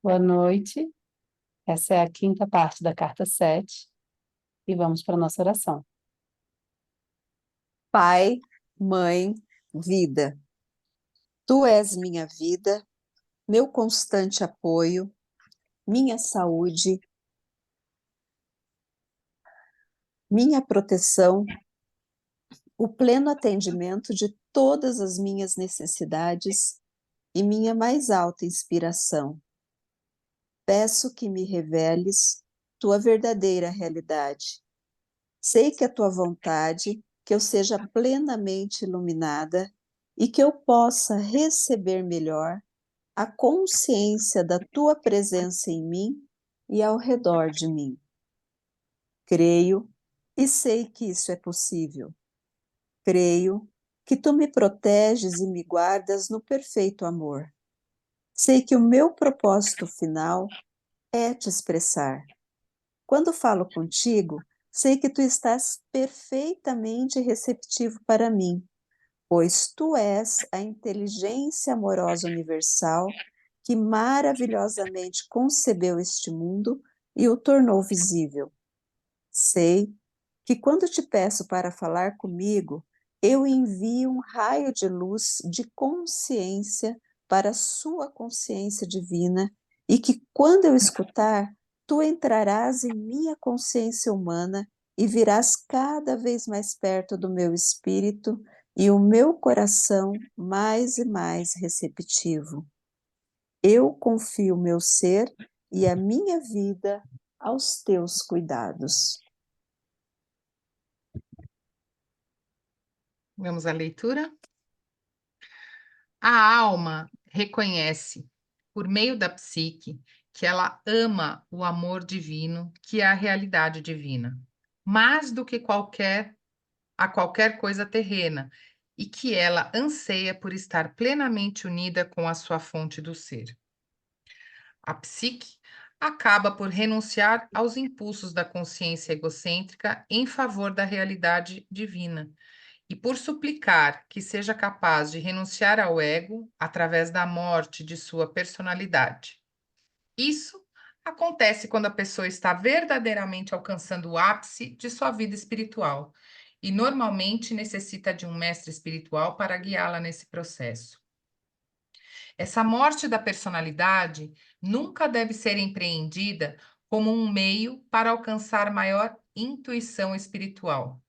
Boa noite. Essa é a quinta parte da carta 7 e vamos para a nossa oração. Pai, mãe, vida. Tu és minha vida, meu constante apoio, minha saúde, minha proteção, o pleno atendimento de todas as minhas necessidades e minha mais alta inspiração. Peço que me reveles tua verdadeira realidade. Sei que a tua vontade, que eu seja plenamente iluminada e que eu possa receber melhor a consciência da tua presença em mim e ao redor de mim. Creio e sei que isso é possível. Creio que tu me proteges e me guardas no perfeito amor. Sei que o meu propósito final é te expressar. Quando falo contigo, sei que tu estás perfeitamente receptivo para mim, pois tu és a inteligência amorosa universal que maravilhosamente concebeu este mundo e o tornou visível. Sei que quando te peço para falar comigo, eu envio um raio de luz de consciência para a sua consciência divina e que quando eu escutar, tu entrarás em minha consciência humana e virás cada vez mais perto do meu espírito e o meu coração mais e mais receptivo. Eu confio meu ser e a minha vida aos teus cuidados. Vamos à leitura? A alma reconhece, por meio da psique, que ela ama o amor divino, que é a realidade divina, mais do que qualquer coisa terrena, e que ela anseia por estar plenamente unida com a sua fonte do ser. A psique acaba por renunciar aos impulsos da consciência egocêntrica em favor da realidade divina, e por suplicar que seja capaz de renunciar ao ego através da morte de sua personalidade. Isso acontece quando a pessoa está verdadeiramente alcançando o ápice de sua vida espiritual e normalmente necessita de um mestre espiritual para guiá-la nesse processo. Essa morte da personalidade nunca deve ser empreendida como um meio para alcançar maior intuição espiritual.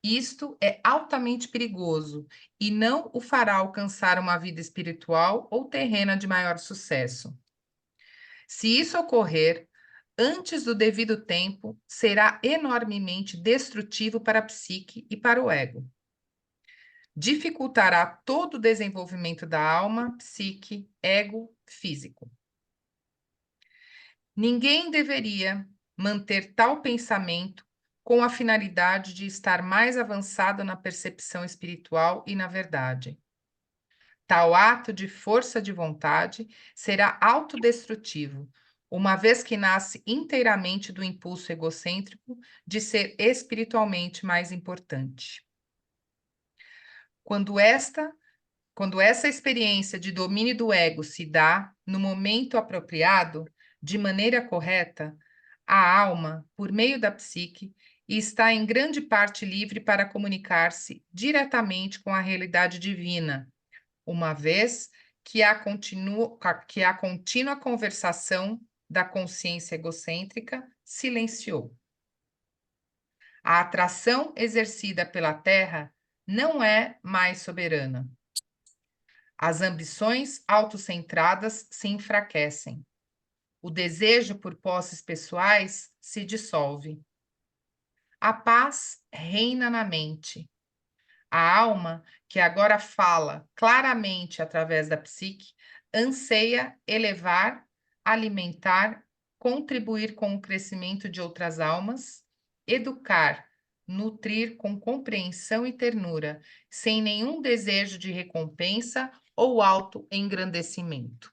Isto é altamente perigoso e não o fará alcançar uma vida espiritual ou terrena de maior sucesso. Se isso ocorrer antes do devido tempo, será enormemente destrutivo para a psique e para o ego. Dificultará todo o desenvolvimento da alma, psique, ego, físico. Ninguém deveria manter tal pensamento com a finalidade de estar mais avançado na percepção espiritual e na verdade. Tal ato de força de vontade será autodestrutivo, uma vez que nasce inteiramente do impulso egocêntrico de ser espiritualmente mais importante. Quando essa experiência de domínio do ego se dá no momento apropriado, de maneira correta, a alma, por meio da psique, está em grande parte livre para comunicar-se diretamente com a realidade divina, uma vez que a contínua conversação da consciência egocêntrica silenciou. A atração exercida pela Terra não é mais soberana. As ambições autocentradas se enfraquecem. O desejo por posses pessoais se dissolve. A paz reina na mente. A alma, que agora fala claramente através da psique, anseia elevar, alimentar, contribuir com o crescimento de outras almas, educar, nutrir com compreensão e ternura, sem nenhum desejo de recompensa ou autoengrandecimento.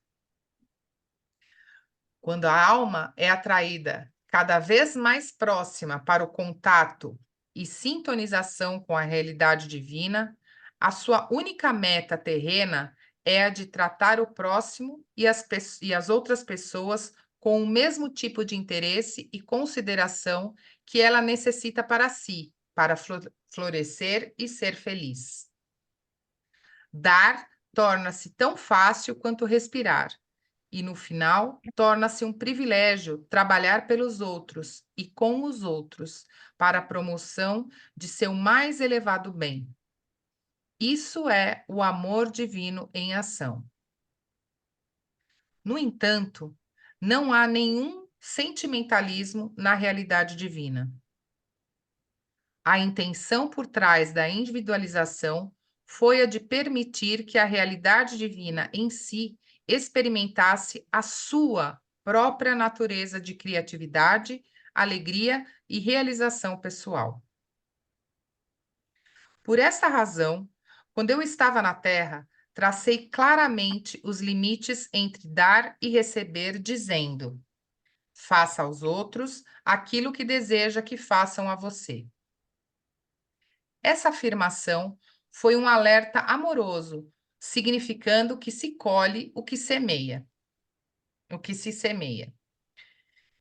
Quando a alma é atraída cada vez mais próxima para o contato e sintonização com a realidade divina, a sua única meta terrena é a de tratar o próximo e as outras pessoas com o mesmo tipo de interesse e consideração que ela necessita para si, para florescer e ser feliz. Dar torna-se tão fácil quanto respirar, e no final torna-se um privilégio trabalhar pelos outros e com os outros para a promoção de seu mais elevado bem. Isso é o amor divino em ação. No entanto, não há nenhum sentimentalismo na realidade divina. A intenção por trás da individualização foi a de permitir que a realidade divina em si experimentasse a sua própria natureza de criatividade, alegria e realização pessoal. Por esta razão, quando eu estava na Terra, tracei claramente os limites entre dar e receber, dizendo: faça aos outros aquilo que deseja que façam a você. Essa afirmação foi um alerta amoroso, significando que se colhe o que semeia, o que se semeia.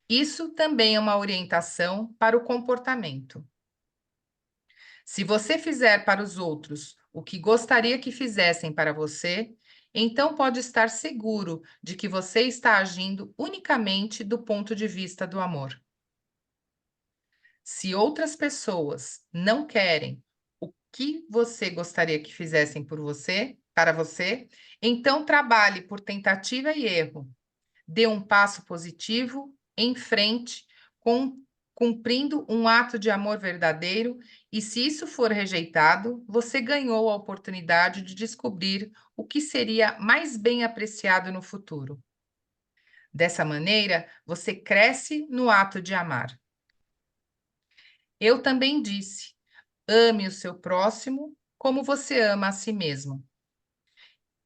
Isso também é uma orientação para o comportamento. Se você fizer para os outros o que gostaria que fizessem para você, então pode estar seguro de que você está agindo unicamente do ponto de vista do amor. Se outras pessoas não querem o que você gostaria que fizessem por você, para você, então trabalhe por tentativa e erro. Dê um passo positivo em frente, cumprindo um ato de amor verdadeiro, e se isso for rejeitado, você ganhou a oportunidade de descobrir o que seria mais bem apreciado no futuro. Dessa maneira, você cresce no ato de amar. Eu também disse: ame o seu próximo como você ama a si mesmo.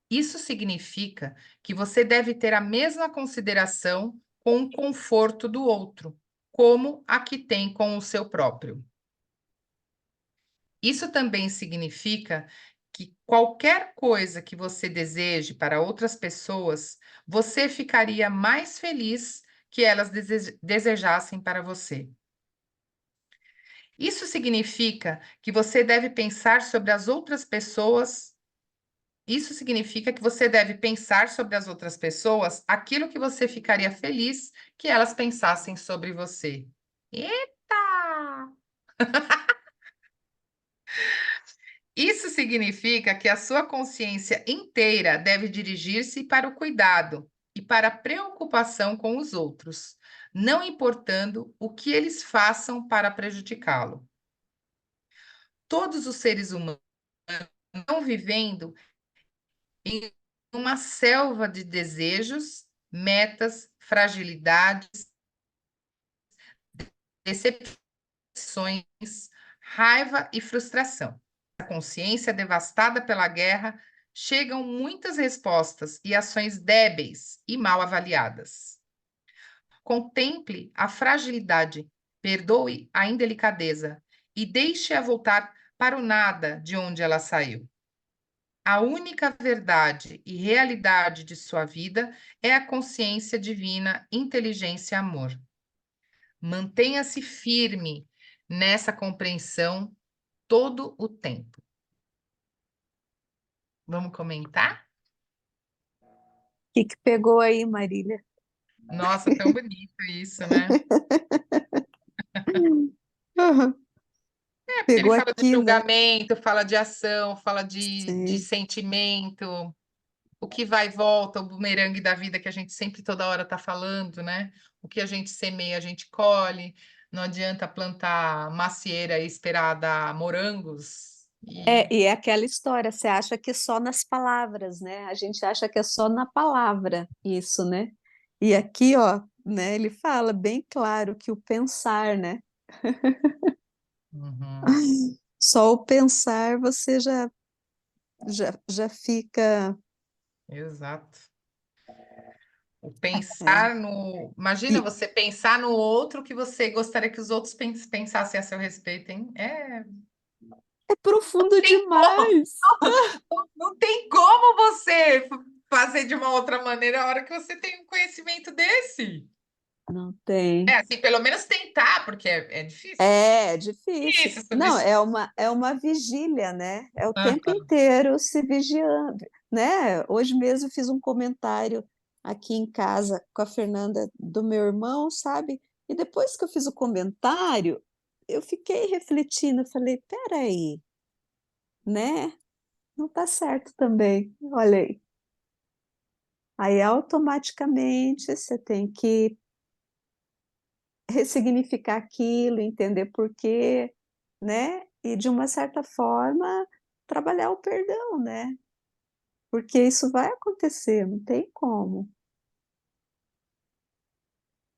Isso significa que você deve ter a mesma consideração com o conforto do outro, como a que tem com o seu próprio. Isso também significa que qualquer coisa que você deseje para outras pessoas, você ficaria mais feliz que elas desejassem para você. Isso significa que você deve pensar sobre as outras pessoas. Isso significa que você deve pensar sobre as outras pessoas aquilo que você ficaria feliz que elas pensassem sobre você. Eita! Isso significa que a sua consciência inteira deve dirigir-se para o cuidado e para a preocupação com os outros, não importando o que eles façam para prejudicá-lo. Todos os seres humanos estão vivendo em uma selva de desejos, metas, fragilidades, decepções, raiva e frustração. A consciência devastada pela guerra, chegam muitas respostas e ações débeis e mal avaliadas. Contemple a fragilidade, perdoe a indelicadeza e deixe-a voltar para o nada de onde ela saiu. A única verdade e realidade de sua vida é a consciência divina, inteligência e amor. Mantenha-se firme nessa compreensão todo o tempo. Vamos comentar? O que pegou aí, Marília? Nossa, tão bonito isso, né? Uhum. É, porque ele Pegou fala de aqui, né? julgamento, fala de ação, fala de Sim. sentimento, o que vai e volta, o bumerangue da vida que a gente sempre toda hora está falando, né? O que a gente semeia, a gente colhe. Não adianta plantar macieira e esperar dar morangos. E é aquela história, você acha que é só nas palavras, né? A gente acha que é só na palavra isso, né? E aqui, ó, né, ele fala bem claro que o pensar, né? Uhum, Só o pensar você já fica. exato. O É. pensar no. Imagina E, você pensar no outro que você gostaria que os outros pensassem a seu respeito, hein? É. É profundo Tem como, demais. não tem como você fazer de uma outra maneira a hora que você tem um conhecimento desse. Não tem. É assim, pelo menos tentar, porque é difícil. É difícil. Isso, Não, é uma vigília, né? É o tempo Aham. inteiro se vigiando, né? Hoje mesmo fiz um comentário aqui em casa com a Fernanda do meu irmão, sabe? E depois que eu fiz o comentário, eu fiquei refletindo, eu falei, peraí, né? Não tá certo também. Olha aí. Aí automaticamente você tem que ressignificar aquilo, entender por quê, né? E de uma certa forma trabalhar o perdão, né? Porque isso vai acontecer, não tem como.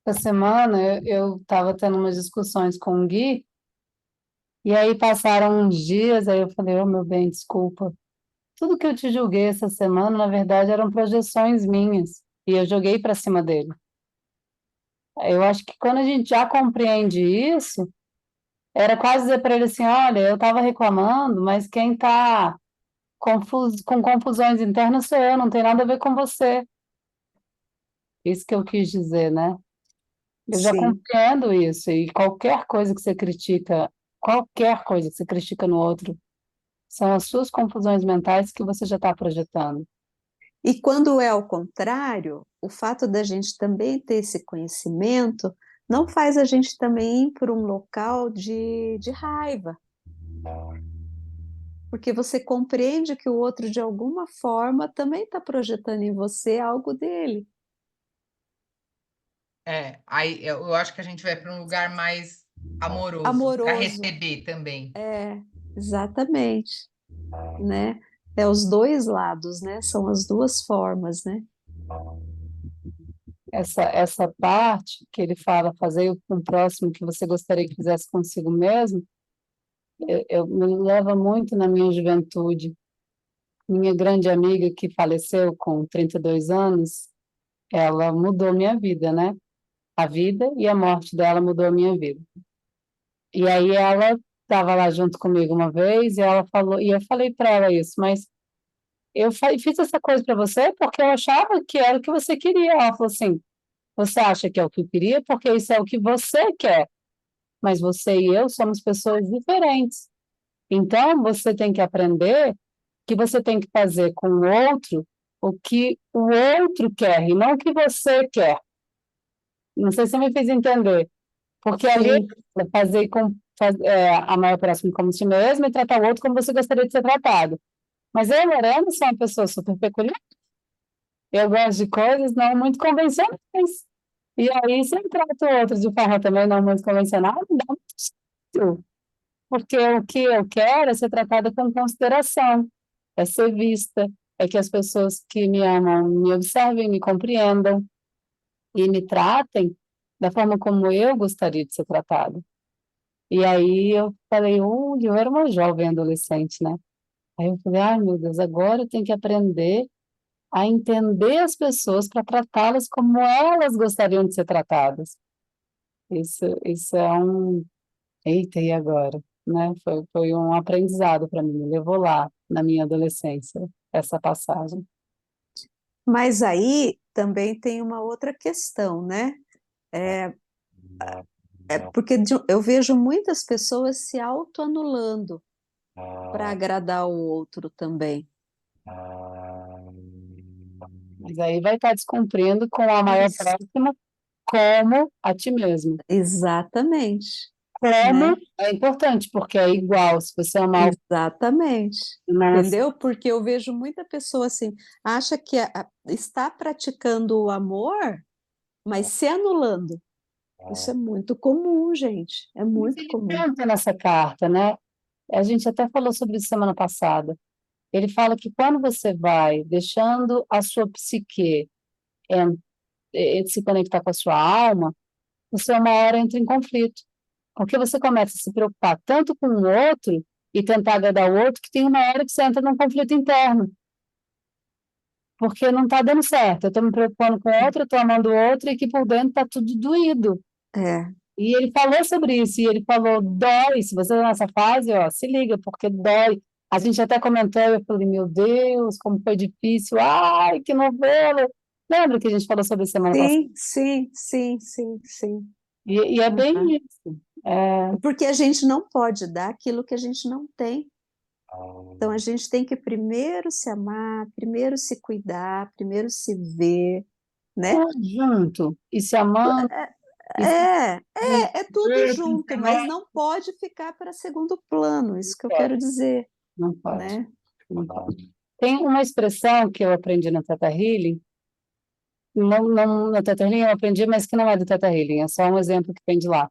Essa semana eu estava tendo umas discussões com o Gui, e aí passaram uns dias, aí eu falei, ô meu bem, desculpa. Tudo que eu te julguei essa semana, na verdade, eram projeções minhas, e eu joguei para cima dele. Eu acho que quando a gente já compreende isso, era quase dizer para ele assim, olha, eu estava reclamando, mas quem está com confusões internas sou eu, não tem nada a ver com você. Isso que eu quis dizer, né? Eu já Sim. compreendo isso, e qualquer coisa que você critica no outro, são as suas confusões mentais que você já está projetando. E quando é ao contrário, o fato da gente também ter esse conhecimento não faz a gente também ir por um local de raiva, porque você compreende que o outro, de alguma forma, também está projetando em você algo dele. Aí eu acho que a gente vai para um lugar mais amoroso, para Amoroso, receber também. é, exatamente, né? É os dois lados, né? São as duas formas, né? Essa parte que ele fala, fazer com o próximo que você gostaria que fizesse consigo mesmo, me leva muito na minha juventude. Minha grande amiga que faleceu com 32 anos, ela mudou minha vida, né? A vida e a morte dela mudou a minha vida. E aí ela estava lá junto comigo uma vez e ela falou, e eu falei para ela isso, mas fiz essa coisa para você porque eu achava que era o que você queria. Ela falou assim: você acha que é o que eu queria porque isso é o que você quer, mas você e eu somos pessoas diferentes. Então você tem que aprender que você tem que fazer com o outro o que o outro quer e não o que você quer. Não sei se você me fez entender. Porque ali Sim, é amar o próximo como si mesmo e tratar o outro como você gostaria de ser tratado. Mas eu e a Lorena sou uma pessoa super peculiar. Eu gosto de coisas não muito convencionais. E aí, se eu trato o outro de forma também não muito convencional, não dá muito certo. Porque o que eu quero é ser tratada com consideração, é ser vista, é que as pessoas que me amam me observem, me compreendam e me tratem da forma como eu gostaria de ser tratada. E aí eu falei, eu era uma jovem adolescente, né? Aí eu falei, ai meu Deus, agora eu tenho que aprender a entender as pessoas para tratá-las como elas gostariam de ser tratadas. Isso é um, eita, e agora? Né? Foi um aprendizado para mim, me levou lá na minha adolescência, essa passagem. mas aí também tem uma outra questão, né? É porque eu vejo muitas pessoas se autoanulando para agradar o outro também. Mas aí vai estar descumprindo com a maior Ex- próxima como a ti mesmo. Exatamente, Como né? é importante, porque é igual, se você amar Exatamente. Nossa, Entendeu? Porque eu vejo muita pessoa assim, acha que está praticando o amor, mas se anulando. Isso é muito comum, gente. É mas muito ele comum. canta nessa carta, né? A gente até falou sobre isso semana passada. Ele fala que quando você vai deixando a sua psique se conectar com a sua alma, você uma hora entra em conflito. Porque você começa a se preocupar tanto com o outro e tentar agradar o outro, que tem uma hora que você entra num conflito interno. Porque não está dando certo. Eu estou me preocupando com o outro, eu estou amando o outro, e que por dentro está tudo doído. É, E ele falou sobre isso, e ele falou, dói, se você está nessa fase, ó, se liga, porque dói. A gente até comentou, eu falei, meu Deus, como foi difícil, ai, que novela. Lembra que a gente falou sobre isso semana passada? Sim, sim, sim, sim, sim. E é bem Uhum. isso. É, Porque a gente não pode dar aquilo que a gente não tem. Então a gente tem que primeiro se amar, primeiro se cuidar, primeiro se ver, né? tudo junto, e se amando, e se É tudo junto, mas internet, não pode ficar para segundo plano, isso que eu pode, quero dizer, não pode, né? não pode. Tem uma expressão que eu aprendi no Teta Healing, não no Teta Healing eu aprendi, mas que não é do Teta Healing, é só um exemplo que vem de lá.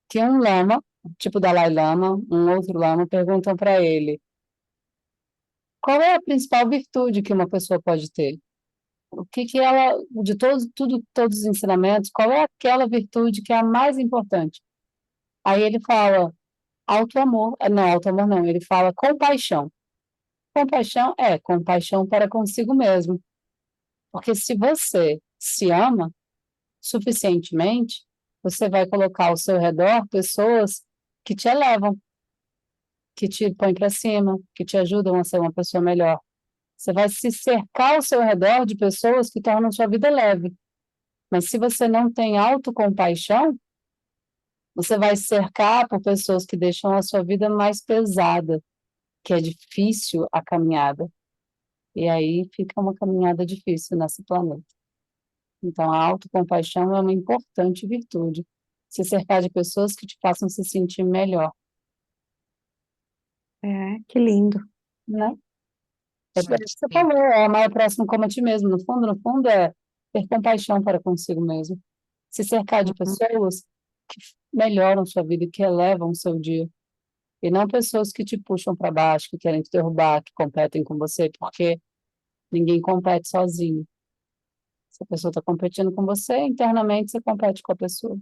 Que um lama, tipo Dalai Lama, um outro lama, perguntam para ele qual é a principal virtude que uma pessoa pode ter? O que que ela, de todos os ensinamentos, qual é aquela virtude que é a mais importante? Aí ele fala auto-amor, não, auto-amor não, ele fala compaixão. Compaixão é compaixão para consigo mesmo. Porque se você se ama suficientemente, você vai colocar ao seu redor pessoas que te elevam, que te põem para cima, que te ajudam a ser uma pessoa melhor. Você vai se cercar ao seu redor de pessoas que tornam sua vida leve. Mas se você não tem autocompaixão, você vai se cercar por pessoas que deixam a sua vida mais pesada, que é difícil a caminhada. E aí fica uma caminhada difícil nesse planeta. Então, a autocompaixão é uma importante virtude. Se cercar de pessoas que te façam se sentir melhor, Que lindo. né? É o que você Sim. falou, é amar o próximo como a ti mesmo. No fundo, é ter compaixão para consigo mesmo. Se cercar de Uhum. pessoas que melhoram sua vida, que elevam o seu dia. E não pessoas que te puxam para baixo, que querem te derrubar, que competem com você, porque ninguém compete sozinho. Se a pessoa está competindo com você, internamente você compete com a pessoa.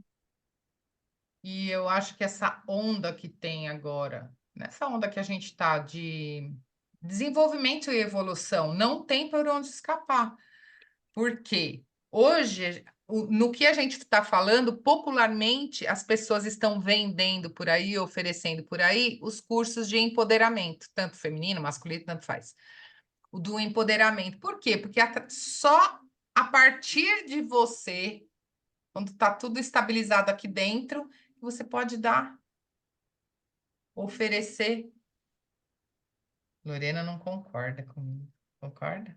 E eu acho que essa onda que tem agora, nessa onda que a gente está de desenvolvimento e evolução, não tem por onde escapar. Porque hoje, no que a gente está falando, popularmente, as pessoas estão vendendo por aí, oferecendo por aí, os cursos de empoderamento, tanto feminino, masculino, tanto faz. O do empoderamento. Por quê? Porque só a partir de você, quando está tudo estabilizado aqui dentro, você pode dar, oferecer. Lorena não concorda comigo. Concorda?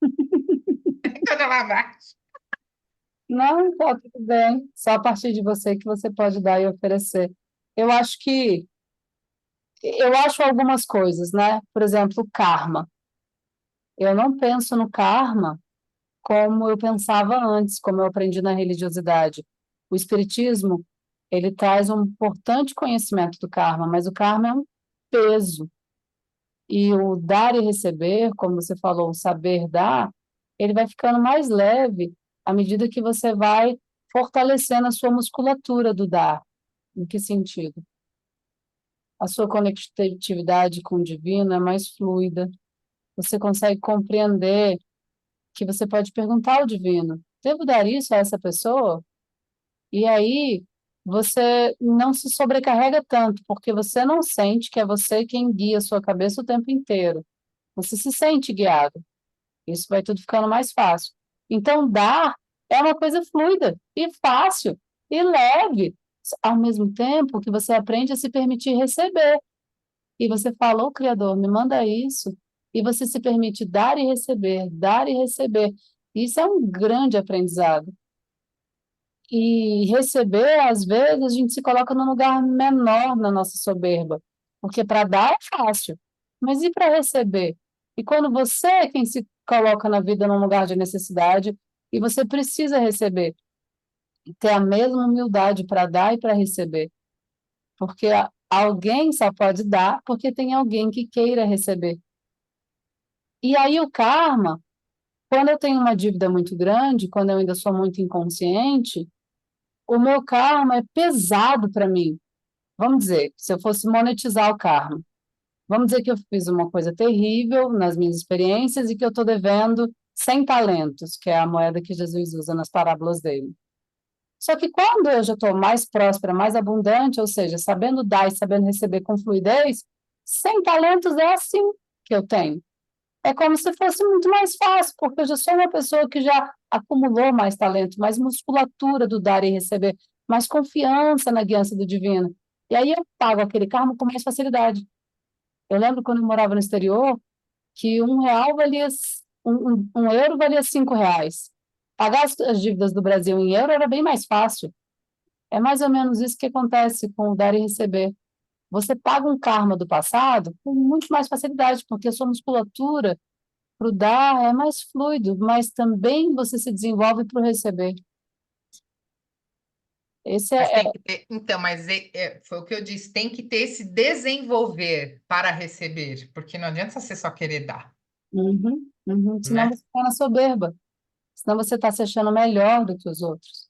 Quando ela bate. Não, tá tudo bem. Só a partir de você que você pode dar e oferecer. Eu acho que, eu acho algumas coisas, né? Por exemplo, o karma. Eu não penso no karma como eu pensava antes, como eu aprendi na religiosidade. O espiritismo, ele traz um importante conhecimento do karma, mas o karma é um peso. E o dar e receber, como você falou, o saber dar, ele vai ficando mais leve à medida que você vai fortalecendo a sua musculatura do dar. Em que sentido? A sua conectividade com o divino é mais fluida. Você consegue compreender que você pode perguntar ao divino: devo dar isso a essa pessoa? E aí você não se sobrecarrega tanto, porque você não sente que é você quem guia a sua cabeça o tempo inteiro. Você se sente guiado. Isso vai tudo ficando mais fácil. Então, dar é uma coisa fluida e fácil e leve, ao mesmo tempo que você aprende a se permitir receber. E você fala, ô Criador, me manda isso. E você se permite dar e receber, dar e receber. Isso é um grande aprendizado. E receber, às vezes, a gente se coloca num lugar menor na nossa soberba, porque para dar é fácil, mas e para receber? E quando você é quem se coloca na vida num lugar de necessidade e você precisa receber, e ter a mesma humildade para dar e para receber, porque alguém só pode dar porque tem alguém que queira receber. E aí o karma, quando eu tenho uma dívida muito grande, quando eu ainda sou muito inconsciente, o meu karma é pesado para mim. Vamos dizer, se eu fosse monetizar o karma, vamos dizer que eu fiz uma coisa terrível nas minhas experiências e que eu estou devendo 100 talentos, que é a moeda que Jesus usa nas parábolas dele. Só que quando eu já estou mais próspera, mais abundante, ou seja, sabendo dar e sabendo receber com fluidez, sem talentos é assim que eu tenho. É como se fosse muito mais fácil, porque eu já sou uma pessoa que já acumulou mais talento, mais musculatura do dar e receber, mais confiança na guiança do divino. E aí eu pago aquele karma com mais facilidade. Eu lembro quando eu morava no exterior, que um euro valia R$ 5. Pagar as dívidas do Brasil em euro era bem mais fácil. É mais ou menos isso que acontece com o dar e receber. Você paga um karma do passado com muito mais facilidade, porque a sua musculatura para o dar é mais fluido, mas também você se desenvolve para o receber. Esse Mas é, tem que ter, então, foi o que eu disse, tem que ter esse desenvolver para receber, porque não adianta você só querer dar, senão né? você está na soberba, senão você está se achando melhor do que os outros.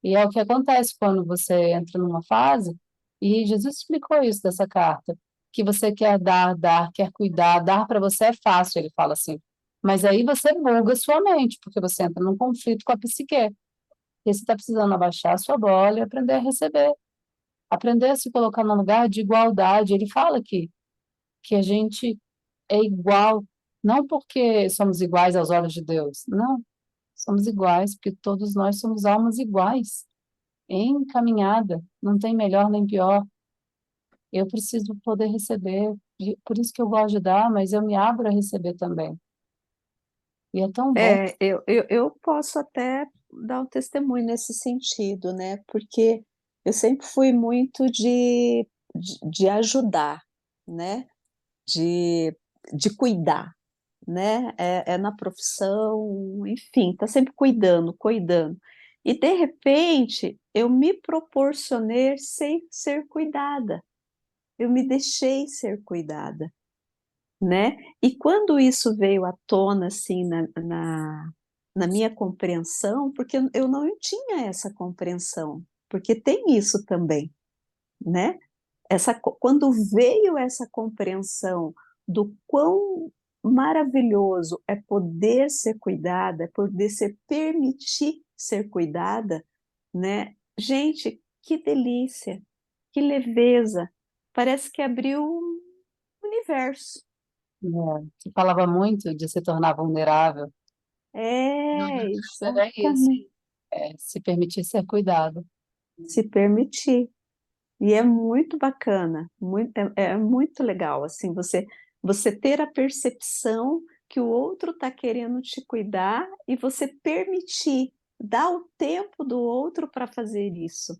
E é o que acontece quando você entra numa fase, e Jesus explicou isso dessa carta, que você quer dar, quer cuidar, dar para você é fácil, ele fala assim. Mas aí você buga sua mente, porque você entra num conflito com a psique. E você está precisando abaixar a sua bola e aprender a receber, aprender a se colocar num lugar de igualdade. Ele fala que a gente é igual, não porque somos iguais aos olhos de Deus, não, somos iguais porque todos nós somos almas iguais em caminhada, não tem melhor nem pior. Eu preciso poder receber, por isso que eu gosto de dar, mas eu me abro a receber também. E é tão bom. Eu posso até dar um testemunho nesse sentido, né? Porque eu sempre fui muito de ajudar, né? De, de cuidar, né? É na profissão, enfim, tá sempre cuidando, cuidando. E de repente eu me proporcionei ser cuidada, eu me deixei ser cuidada, né? E quando isso veio à tona, assim, na minha compreensão, porque eu não tinha essa compreensão, porque tem isso também, né? Quando veio essa compreensão do quão maravilhoso é poder ser cuidada, é poder ser permitir ser cuidada, né? Gente, que delícia, que leveza, parece que abriu um universo. É, você falava muito de se tornar vulnerável. No É, caso é isso, exatamente. se permitir ser cuidado. Se permitir. E é muito bacana, é muito legal, assim, você ter a percepção que o outro está querendo te cuidar e você permitir, dar o tempo do outro para fazer isso,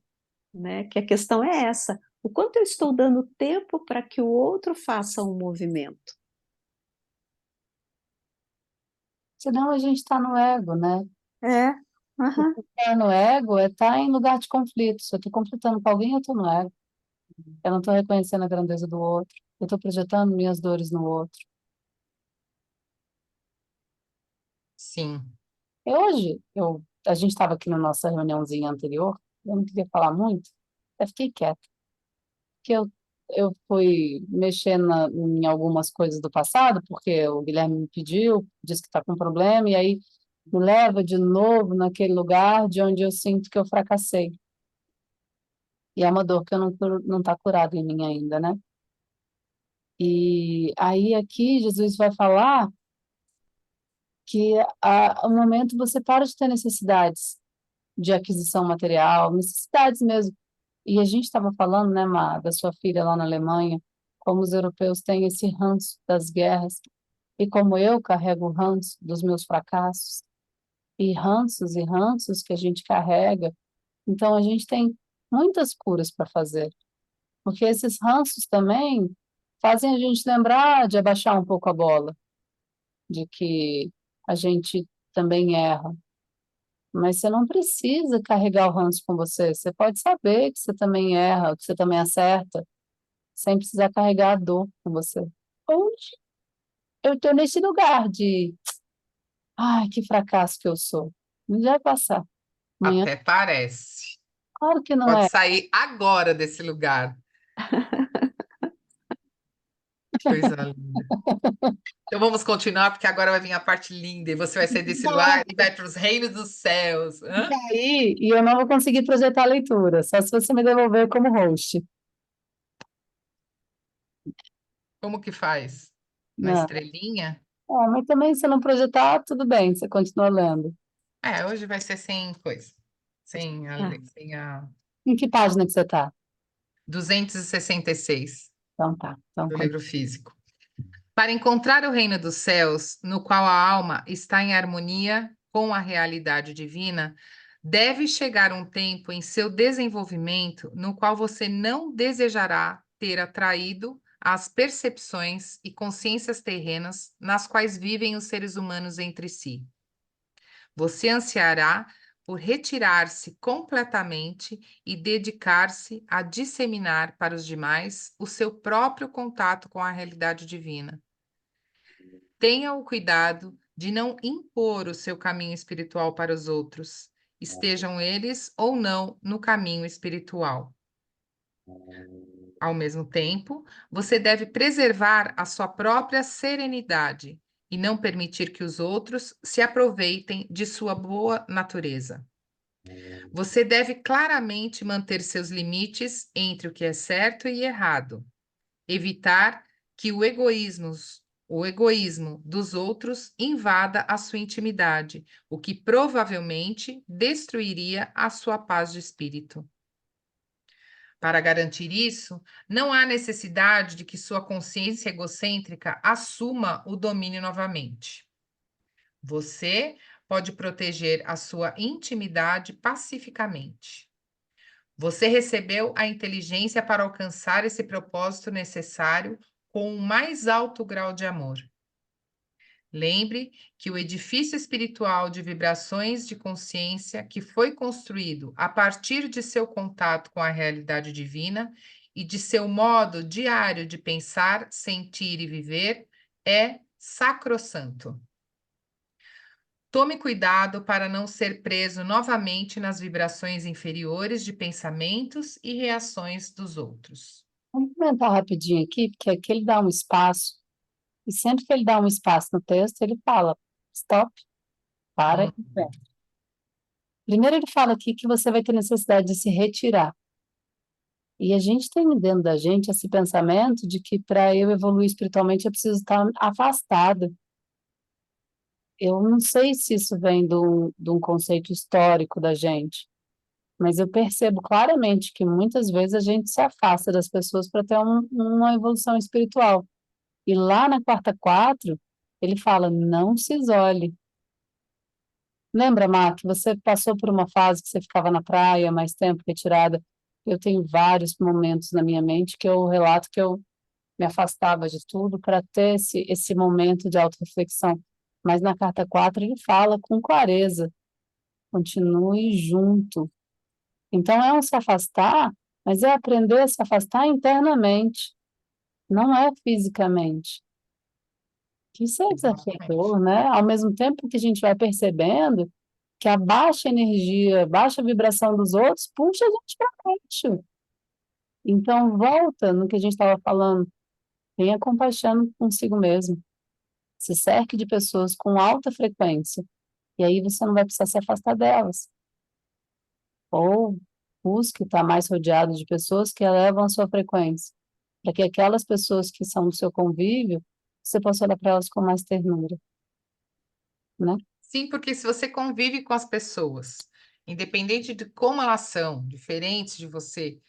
né? Que a questão é essa, o quanto eu estou dando tempo para que o outro faça um movimento. Senão a gente está no ego, né? É, aham, Estar no ego é estar em lugar de conflito. Se eu estou conflitando com alguém, eu estou no ego. Eu não estou reconhecendo a grandeza do outro. Eu estou projetando minhas dores no outro. Sim. E hoje, a gente estava aqui na nossa reuniãozinha anterior, eu não queria falar muito, eu fiquei quieta, porque eu fui mexer em algumas coisas do passado, porque o Guilherme me pediu, disse que está com problema, e aí me leva de novo naquele lugar de onde eu sinto que eu fracassei. E é uma dor que eu não está curada em mim ainda, né? E aí aqui Jesus vai falar que ao momento você para de ter necessidades de aquisição material, necessidades mesmo. E a gente estava falando, né, Má, da sua filha lá na Alemanha, como os europeus têm esse ranço das guerras, e como eu carrego o ranço dos meus fracassos, e ranços que a gente carrega. Então a gente tem muitas curas para fazer, porque esses ranços também fazem a gente lembrar de abaixar um pouco a bola, de que a gente também erra. Mas você não precisa carregar o ranço com você. Você pode saber que você também erra, que você também acerta, sem precisar carregar a dor com você. Hoje eu estou nesse lugar de, ai, que fracasso que eu sou. Não vai passar. Amanhã, Até parece. claro que não Pode é. sair agora desse lugar. Coisa linda. Então vamos continuar, porque agora vai vir a parte linda, e você vai sair desse lugar e vai para os reinos dos céus. Hã? Aí, e eu não vou conseguir projetar a leitura, só se você me devolver como host. Como que faz? Na Não. estrelinha? Mas também se não projetar, tudo bem, você continua lendo. Hoje vai ser sem coisa. Sem a, Ah, sem a em que página que você está? 266 Então tá. Então, do livro físico. Para encontrar o reino dos céus, no qual a alma está em harmonia com a realidade divina, deve chegar um tempo em seu desenvolvimento no qual você não desejará ter atraído as percepções e consciências terrenas nas quais vivem os seres humanos entre si. Você ansiará por retirar-se completamente e dedicar-se a disseminar para os demais o seu próprio contato com a realidade divina. Tenha o cuidado de não impor o seu caminho espiritual para os outros, estejam eles ou não no caminho espiritual. Ao mesmo tempo, você deve preservar a sua própria serenidade e não permitir que os outros se aproveitem de sua boa natureza. Você deve claramente manter seus limites entre o que é certo e errado. Evitar que o egoísmo dos outros invada a sua intimidade, o que provavelmente destruiria a sua paz de espírito. Para garantir isso, não há necessidade de que sua consciência egocêntrica assuma o domínio novamente. Você pode proteger a sua intimidade pacificamente. Você recebeu a inteligência para alcançar esse propósito necessário com o mais alto grau de amor. Lembre que o edifício espiritual de vibrações de consciência que foi construído a partir de seu contato com a realidade divina e de seu modo diário de pensar, sentir e viver é sacrossanto. Tome cuidado para não ser preso novamente nas vibrações inferiores de pensamentos e reações dos outros. vamos comentar rapidinho aqui, porque aqui ele dá um espaço, e sempre que ele dá um espaço no texto, ele fala, stop, para e pensa. Primeiro ele fala aqui que você vai ter necessidade de se retirar. E a gente tem dentro da gente esse pensamento de que para eu evoluir espiritualmente eu preciso estar afastada. Eu não sei se isso vem de um conceito histórico da gente, mas eu percebo claramente que muitas vezes a gente se afasta das pessoas para ter uma evolução espiritual. E lá na quarta 4, ele fala, não se isole. Lembra, Má, que você passou por uma fase que você ficava na praia mais tempo retirada? Eu tenho vários momentos na minha mente que eu relato que eu me afastava de tudo para ter esse momento de autorreflexão. Mas na carta 4 ele fala com clareza, continue junto. Então é um se afastar, mas é aprender a se afastar internamente, não é fisicamente. Isso é Exatamente. desafiador, né? Ao mesmo tempo que a gente vai percebendo que a baixa energia, baixa vibração dos outros puxa a gente para baixo. Então, volta no que a gente estava falando, tenha compaixão consigo mesmo. Se cerque de pessoas com alta frequência, e aí você não vai precisar se afastar delas. Ou busque estar mais rodeado de pessoas que elevam a sua frequência, para que aquelas pessoas que são do seu convívio, você possa olhar para elas com mais ternura, né? Sim, porque se você convive com as pessoas, independente de como elas são, diferentes de você,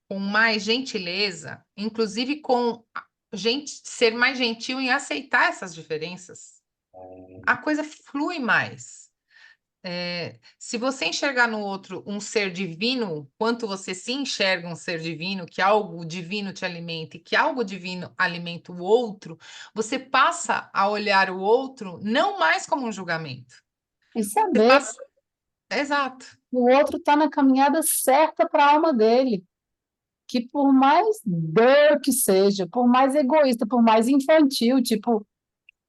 com mais gentileza, inclusive com gente ser mais gentil em aceitar essas diferenças, a coisa flui mais. Se você enxergar no outro um ser divino, quanto você se enxerga um ser divino, que algo divino te alimenta e que algo divino alimenta o outro, você passa a olhar o outro não mais como um julgamento. E Você saber passa. Exato. que o outro está na caminhada certa para a alma dele. Que por mais dor que seja, por mais egoísta, por mais infantil, tipo,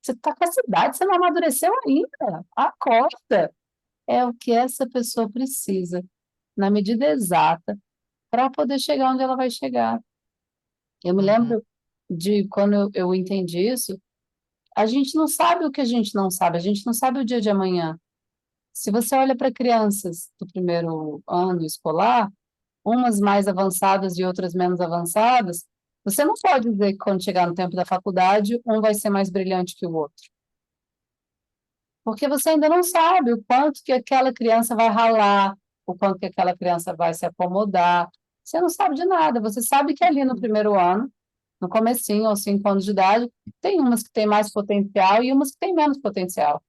você está com essa idade, você não amadureceu ainda. Acorda. É o que essa pessoa precisa, na medida exata, para poder chegar onde ela vai chegar. Eu me Uhum. lembro de quando eu entendi isso, a gente não sabe o que a gente não sabe, a gente não sabe o dia de amanhã. Se você olha para crianças do primeiro ano escolar, umas mais avançadas e outras menos avançadas, você não pode dizer que quando chegar no tempo da faculdade, um vai ser mais brilhante que o outro. Porque você ainda não sabe o quanto que aquela criança vai ralar, o quanto que aquela criança vai se acomodar. Você não sabe de nada. Você sabe que ali no primeiro ano, no comecinho, aos 5 anos de idade, tem umas que têm mais potencial e umas que têm menos potencial.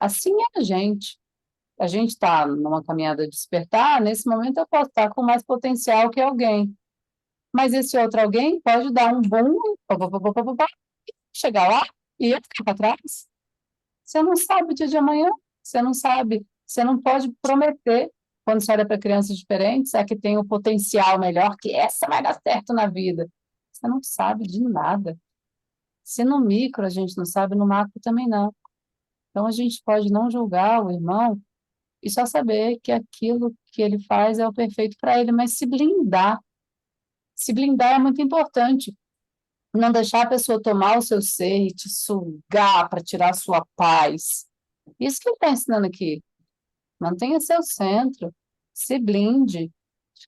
Assim é a gente. A gente está numa caminhada de despertar, nesse momento eu posso estar com mais potencial que alguém. Mas esse outro alguém pode dar um boom, pá, pá, pá, pá, pá, pá, pá, chegar lá e eu ficar para trás. Você não sabe o dia de amanhã, você não sabe, você não pode prometer, quando você olha para crianças diferentes, a que tem o potencial melhor, que essa vai dar certo na vida. Você não sabe de nada. Se no micro a gente não sabe, no macro também não. Então a gente pode não julgar o irmão e só saber que aquilo que ele faz é o perfeito para ele, mas se blindar. Se blindar é muito importante. Não deixar a pessoa tomar o seu ser e te sugar para tirar a sua paz. Isso que ele está ensinando aqui. Mantenha seu centro, se blinde.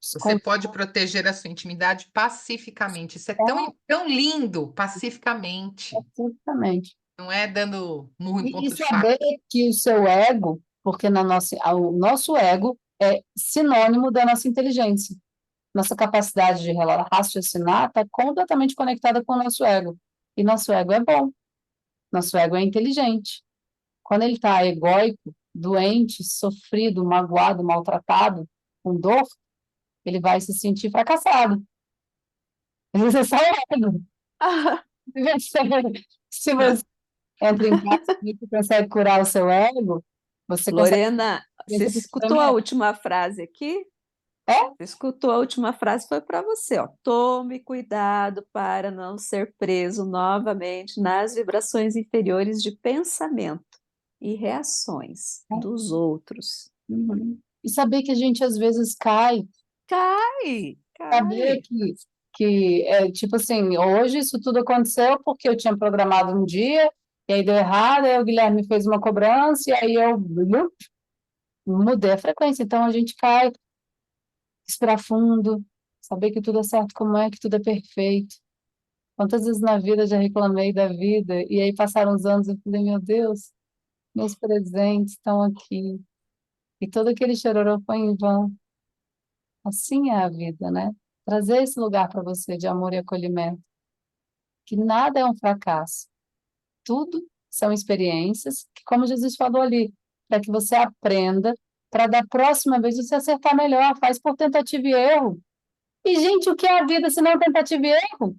Você pode proteger a sua intimidade pacificamente. Isso é tão, tão lindo, pacificamente. Especificamente. Não é dando murro em E ponto de faca. saber que o seu ego, porque o nosso ego é sinônimo da nossa inteligência. Nossa capacidade de raciocinar está completamente conectada com o nosso ego. E nosso ego é bom, nosso ego é inteligente. Quando ele está egóico, doente, sofrido, magoado, maltratado, com dor, ele vai se sentir fracassado. Você é só ego. Se você entra em paz e consegue curar o seu ego, você consegue Lorena, você vencer o escutou a sofrimento. última frase aqui? É? Você escutou a última frase? Foi para você, ó. Tome cuidado para não ser preso novamente nas vibrações inferiores de pensamento e reações dos outros. Uhum. E saber que a gente às vezes cai, Cai, saber cai. que é tipo assim, hoje isso tudo aconteceu porque eu tinha programado um dia, e aí deu errado, aí o Guilherme fez uma cobrança, e aí eu mudei a frequência. Então a gente cai, respirar fundo, saber que tudo é certo como é, que tudo é perfeito. Quantas vezes na vida eu já reclamei da vida, e aí passaram os anos e eu falei, meu Deus, meus presentes estão aqui. E todo aquele chororô foi em vão. Assim é a vida, né? Trazer esse lugar para você de amor e acolhimento, que nada é um fracasso. Tudo são experiências que, como Jesus falou ali, para que você aprenda, para da próxima vez você acertar melhor, faz por tentativa e erro. E, gente, o que é a vida se não tentativa e erro?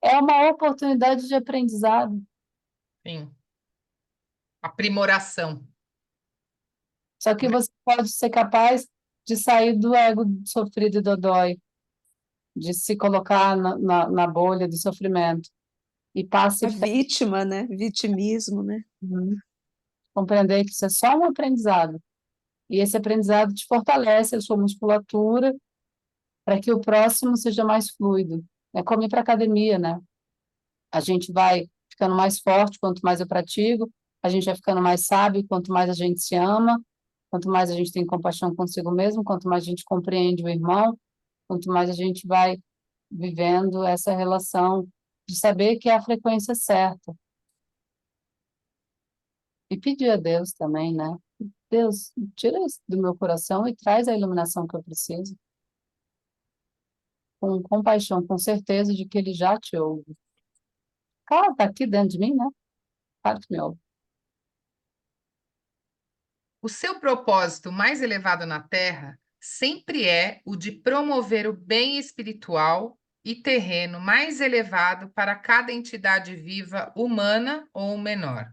É uma oportunidade de aprendizado. Sim. Aprimoração, Só que né? você pode ser capaz de sair do ego sofrido e dodói, de se colocar na bolha do sofrimento e A pacificar, vítima, né? Vitimismo, né? compreender que isso é só um aprendizado. E esse aprendizado te fortalece a sua musculatura para que o próximo seja mais fluido. É como ir para academia, né? A gente vai ficando mais forte quanto mais eu pratico, a gente vai ficando mais sábio quanto mais a gente se ama, quanto mais a gente tem compaixão consigo mesmo, quanto mais a gente compreende o irmão, quanto mais a gente vai vivendo essa relação de saber que é a frequência certa. E pedir a Deus também, né? Deus, tira isso do meu coração e traz a iluminação que eu preciso, com compaixão, com certeza de que Ele já te ouve. Claro, está aqui dentro de mim, né? Claro que me ouve. O seu propósito mais elevado na Terra sempre é o de promover o bem espiritual e terreno mais elevado para cada entidade viva, humana ou menor.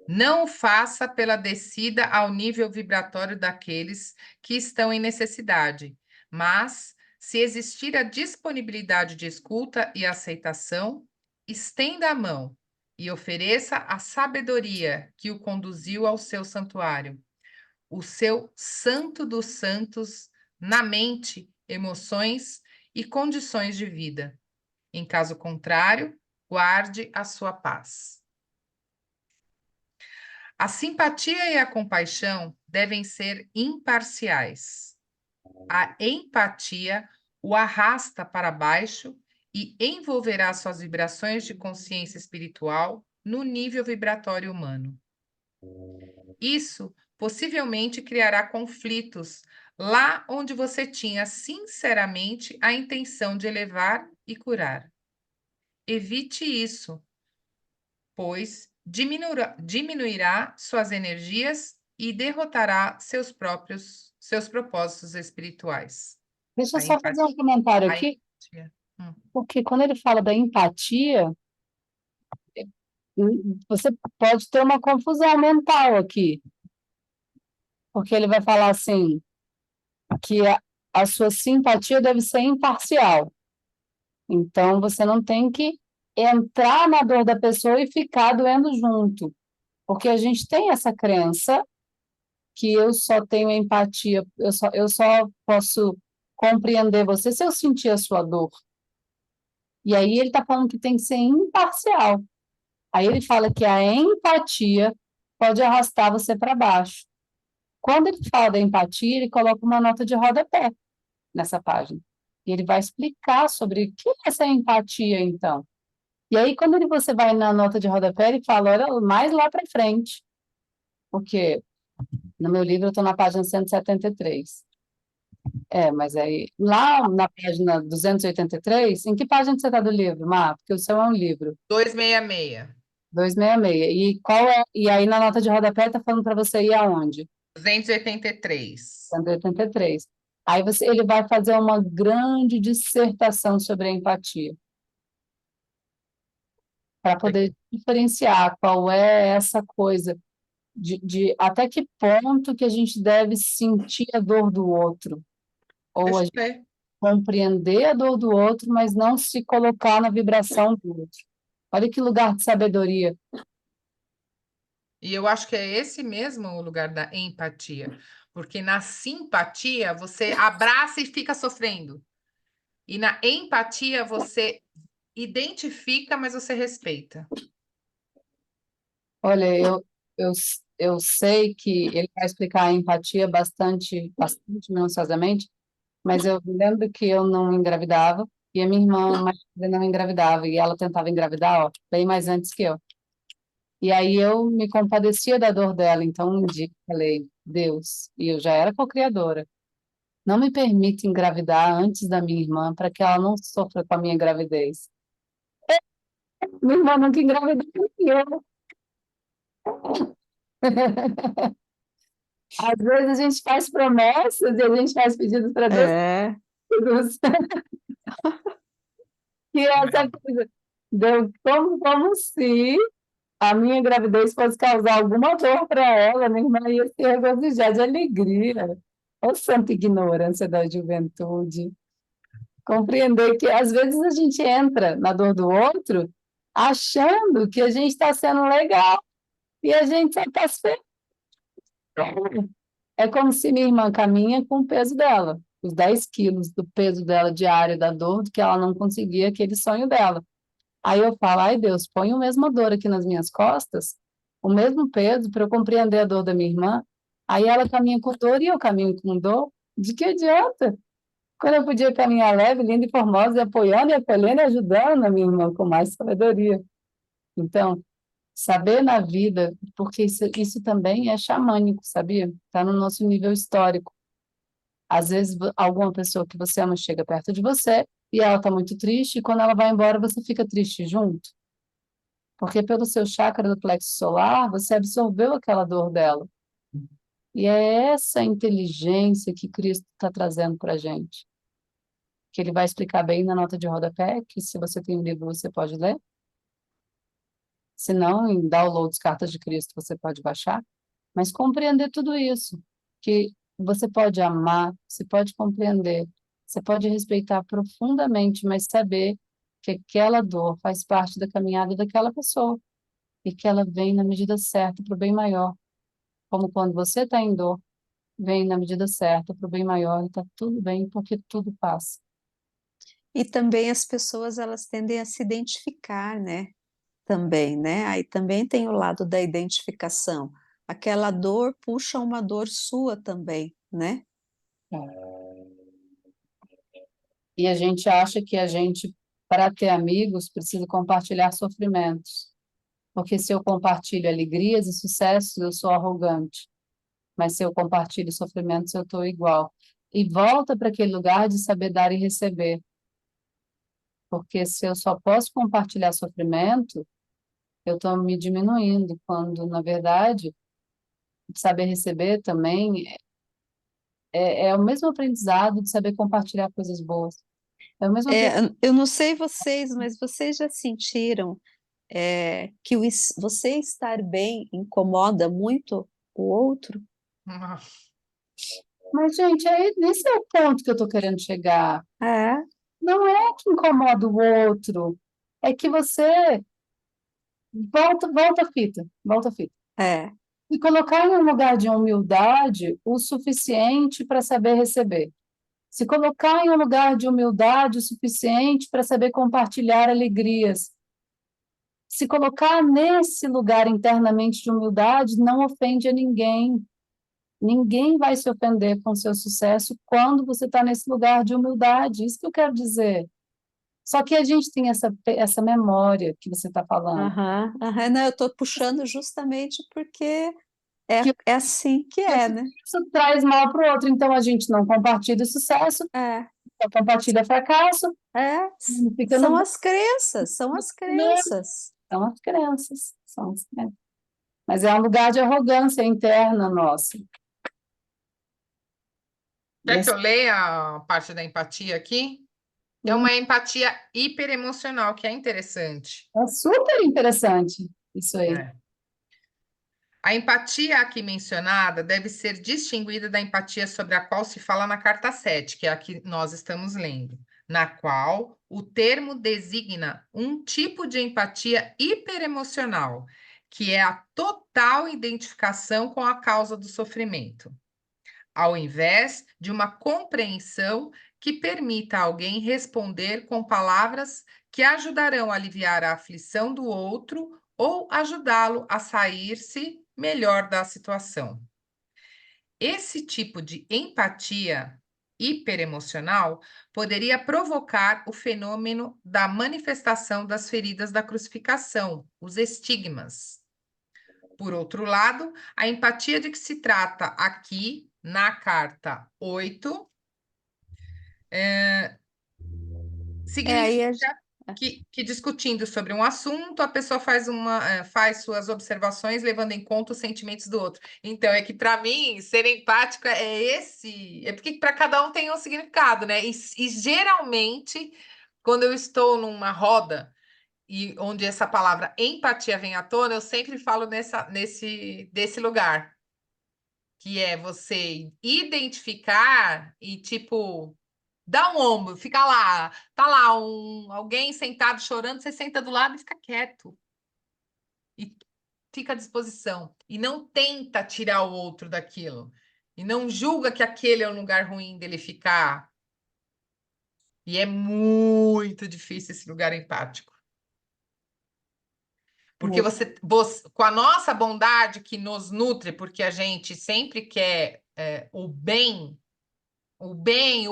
Não o faça pela descida ao nível vibratório daqueles que estão em necessidade, mas, se existir a disponibilidade de escuta e aceitação, estenda a mão e ofereça a sabedoria que o conduziu ao seu santuário, o seu santo dos santos na mente, emoções e condições de vida. Em caso contrário, guarde a sua paz. A simpatia e a compaixão devem ser imparciais. A empatia o arrasta para baixo e envolverá suas vibrações de consciência espiritual no nível vibratório humano. Isso possivelmente criará conflitos lá onde você tinha sinceramente a intenção de elevar e curar. Evite isso, pois diminuirá suas energias e derrotará seus propósitos espirituais. Deixa eu A só fazer um comentário a aqui, empatia. Hum. porque quando ele fala da empatia, você pode ter uma confusão mental aqui, porque ele vai falar assim, que a sua simpatia deve ser imparcial. Então, você não tem que entrar na dor da pessoa e ficar doendo junto, porque a gente tem essa crença que eu só tenho empatia, eu só posso compreender você se eu sentir a sua dor. E aí ele está falando que tem que ser imparcial. Aí ele fala que a empatia pode arrastar você para baixo. Quando ele fala da empatia, ele coloca uma nota de rodapé nessa página. E ele vai explicar sobre o que é essa empatia, então. E aí, quando você vai na nota de rodapé, ele fala, olha, mais lá para frente. Porque no meu livro eu estou na página 173. Mas aí, lá na página 283, em que página você está do livro, Má? Porque o seu é um livro. 266. 266. E qual é? E aí na nota de rodapé está falando para você ir aonde? 283. 183. Aí ele vai fazer uma grande dissertação sobre a empatia, para poder diferenciar qual é essa coisa, de até que ponto que a gente deve sentir a dor do outro, ou a Deixa gente eu ver. compreender a dor do outro, mas não se colocar na vibração do outro. Olha que lugar de sabedoria. E eu acho que é esse mesmo o lugar da empatia. Porque na simpatia você abraça e fica sofrendo. E na empatia você identifica, mas você respeita. Olha, eu, eu sei que ele vai explicar a empatia bastante minuciosamente, mas eu lembro que eu não engravidava e a minha irmã mais velha não engravidava e ela tentava engravidar, ó, bem mais antes que eu. E aí eu me compadecia da dor dela, então um dia eu falei, Deus, e eu já era cocriadora, não me permita engravidar antes da minha irmã para que ela não sofra com a minha gravidez. Minha irmã nunca engravidou e eu. Às vezes a gente faz promessas e a gente faz pedidos para Deus. É, E essa coisa deu como se a minha gravidez fosse causar alguma dor para ela, minha irmã ia se regozijar de alegria. Ô santa ignorância da juventude. Compreender que às vezes a gente entra na dor do outro achando que a gente está sendo legal e a gente só está se ferrando. É como se minha irmã caminha com o peso dela, os 10 quilos do peso dela diário da dor, que ela não conseguia aquele sonho dela. Aí eu falo, ai Deus, põe o mesmo dor aqui nas minhas costas, o mesmo peso para eu compreender a dor da minha irmã. Aí ela caminha com dor e eu caminho com dor. De que adianta? Quando eu podia caminhar leve, linda e formosa, e apoiando e acolhendo e ajudando a minha irmã com mais sabedoria. Então, saber na vida, porque isso também é xamânico, sabia? Está no nosso nível histórico. Às vezes, alguma pessoa que você ama chega perto de você e ela está muito triste, e quando ela vai embora, você fica triste junto. Porque pelo seu chakra do plexo solar, você absorveu aquela dor dela. E é essa inteligência que Cristo está trazendo para a gente. Que ele vai explicar bem na nota de rodapé, que se você tem um livro, você pode ler. Se não, em Downloads Cartas de Cristo, você pode baixar. Mas compreender tudo isso, que você pode amar, você pode compreender, você pode respeitar profundamente, mas saber que aquela dor faz parte da caminhada daquela pessoa e que ela vem na medida certa para o bem maior. Como quando você está em dor, vem na medida certa para o bem maior e está tudo bem porque tudo passa. E também as pessoas, elas tendem a se identificar, né? Também, né? Aí também tem o lado da identificação. Aquela dor puxa uma dor sua também, né? E a gente acha que a gente, para ter amigos, precisa compartilhar sofrimentos. Porque se eu compartilho alegrias e sucessos, eu sou arrogante. Mas se eu compartilho sofrimentos, eu estou igual. E volta para aquele lugar de saber dar e receber. Porque se eu só posso compartilhar sofrimento, eu estou me diminuindo, quando, na verdade, saber receber também é o mesmo aprendizado de saber compartilhar coisas boas. É o mesmo aprendizado. Eu não sei vocês, mas vocês já sentiram que você estar bem incomoda muito o outro? Ah, Mas, gente, esse é o ponto que eu estou querendo chegar. É, Não é que incomoda o outro, é que você volta a fita. é. E colocar em um lugar de humildade o suficiente para saber receber. Se colocar em um lugar de humildade o suficiente para saber compartilhar alegrias. Se colocar nesse lugar internamente de humildade não ofende a ninguém. Ninguém vai se ofender com o seu sucesso quando você está nesse lugar de humildade. Isso que eu quero dizer. Só que a gente tem essa memória que você está falando. Aham, aham. Não, eu estou puxando justamente porque Que, é assim que que o é, né? sucesso traz mal para o outro. Então a gente não compartilha o sucesso, É, só compartilha fracasso, é. fica São no as crenças, são as crenças. são as crenças, são as crenças. Mas é um lugar de arrogância interna nossa. E quer que eu leia a parte da empatia aqui? É assim, uma empatia hiperemocional, que é interessante. é super interessante isso aí. É. A empatia aqui mencionada deve ser distinguida da empatia sobre a qual se fala na carta 7, que é a que nós estamos lendo, na qual o termo designa um tipo de empatia hiperemocional, que é a total identificação com a causa do sofrimento, ao invés de uma compreensão que permita a alguém responder com palavras que ajudarão a aliviar a aflição do outro ou ajudá-lo a sair-se melhor da situação. Esse tipo de empatia hiperemocional poderia provocar o fenômeno da manifestação das feridas da crucificação, os estigmas. Por outro lado, a empatia de que se trata aqui na carta 8 Aí significa que discutindo sobre um assunto, a pessoa faz suas observações levando em conta os sentimentos do outro. Então, é que para mim, ser empático é porque para cada um tem um significado, né? E geralmente, quando eu estou numa roda e onde essa palavra empatia vem à tona, eu sempre falo desse lugar, que é você identificar e, tipo, dá um ombro, fica lá, tá lá alguém sentado chorando, você senta do lado e fica quieto. E fica à disposição. E não tenta tirar o outro daquilo. E não julga que aquele é um lugar ruim dele ficar. E é muito difícil esse lugar empático. Porque com a nossa bondade que nos nutre, porque a gente sempre quer o bem, o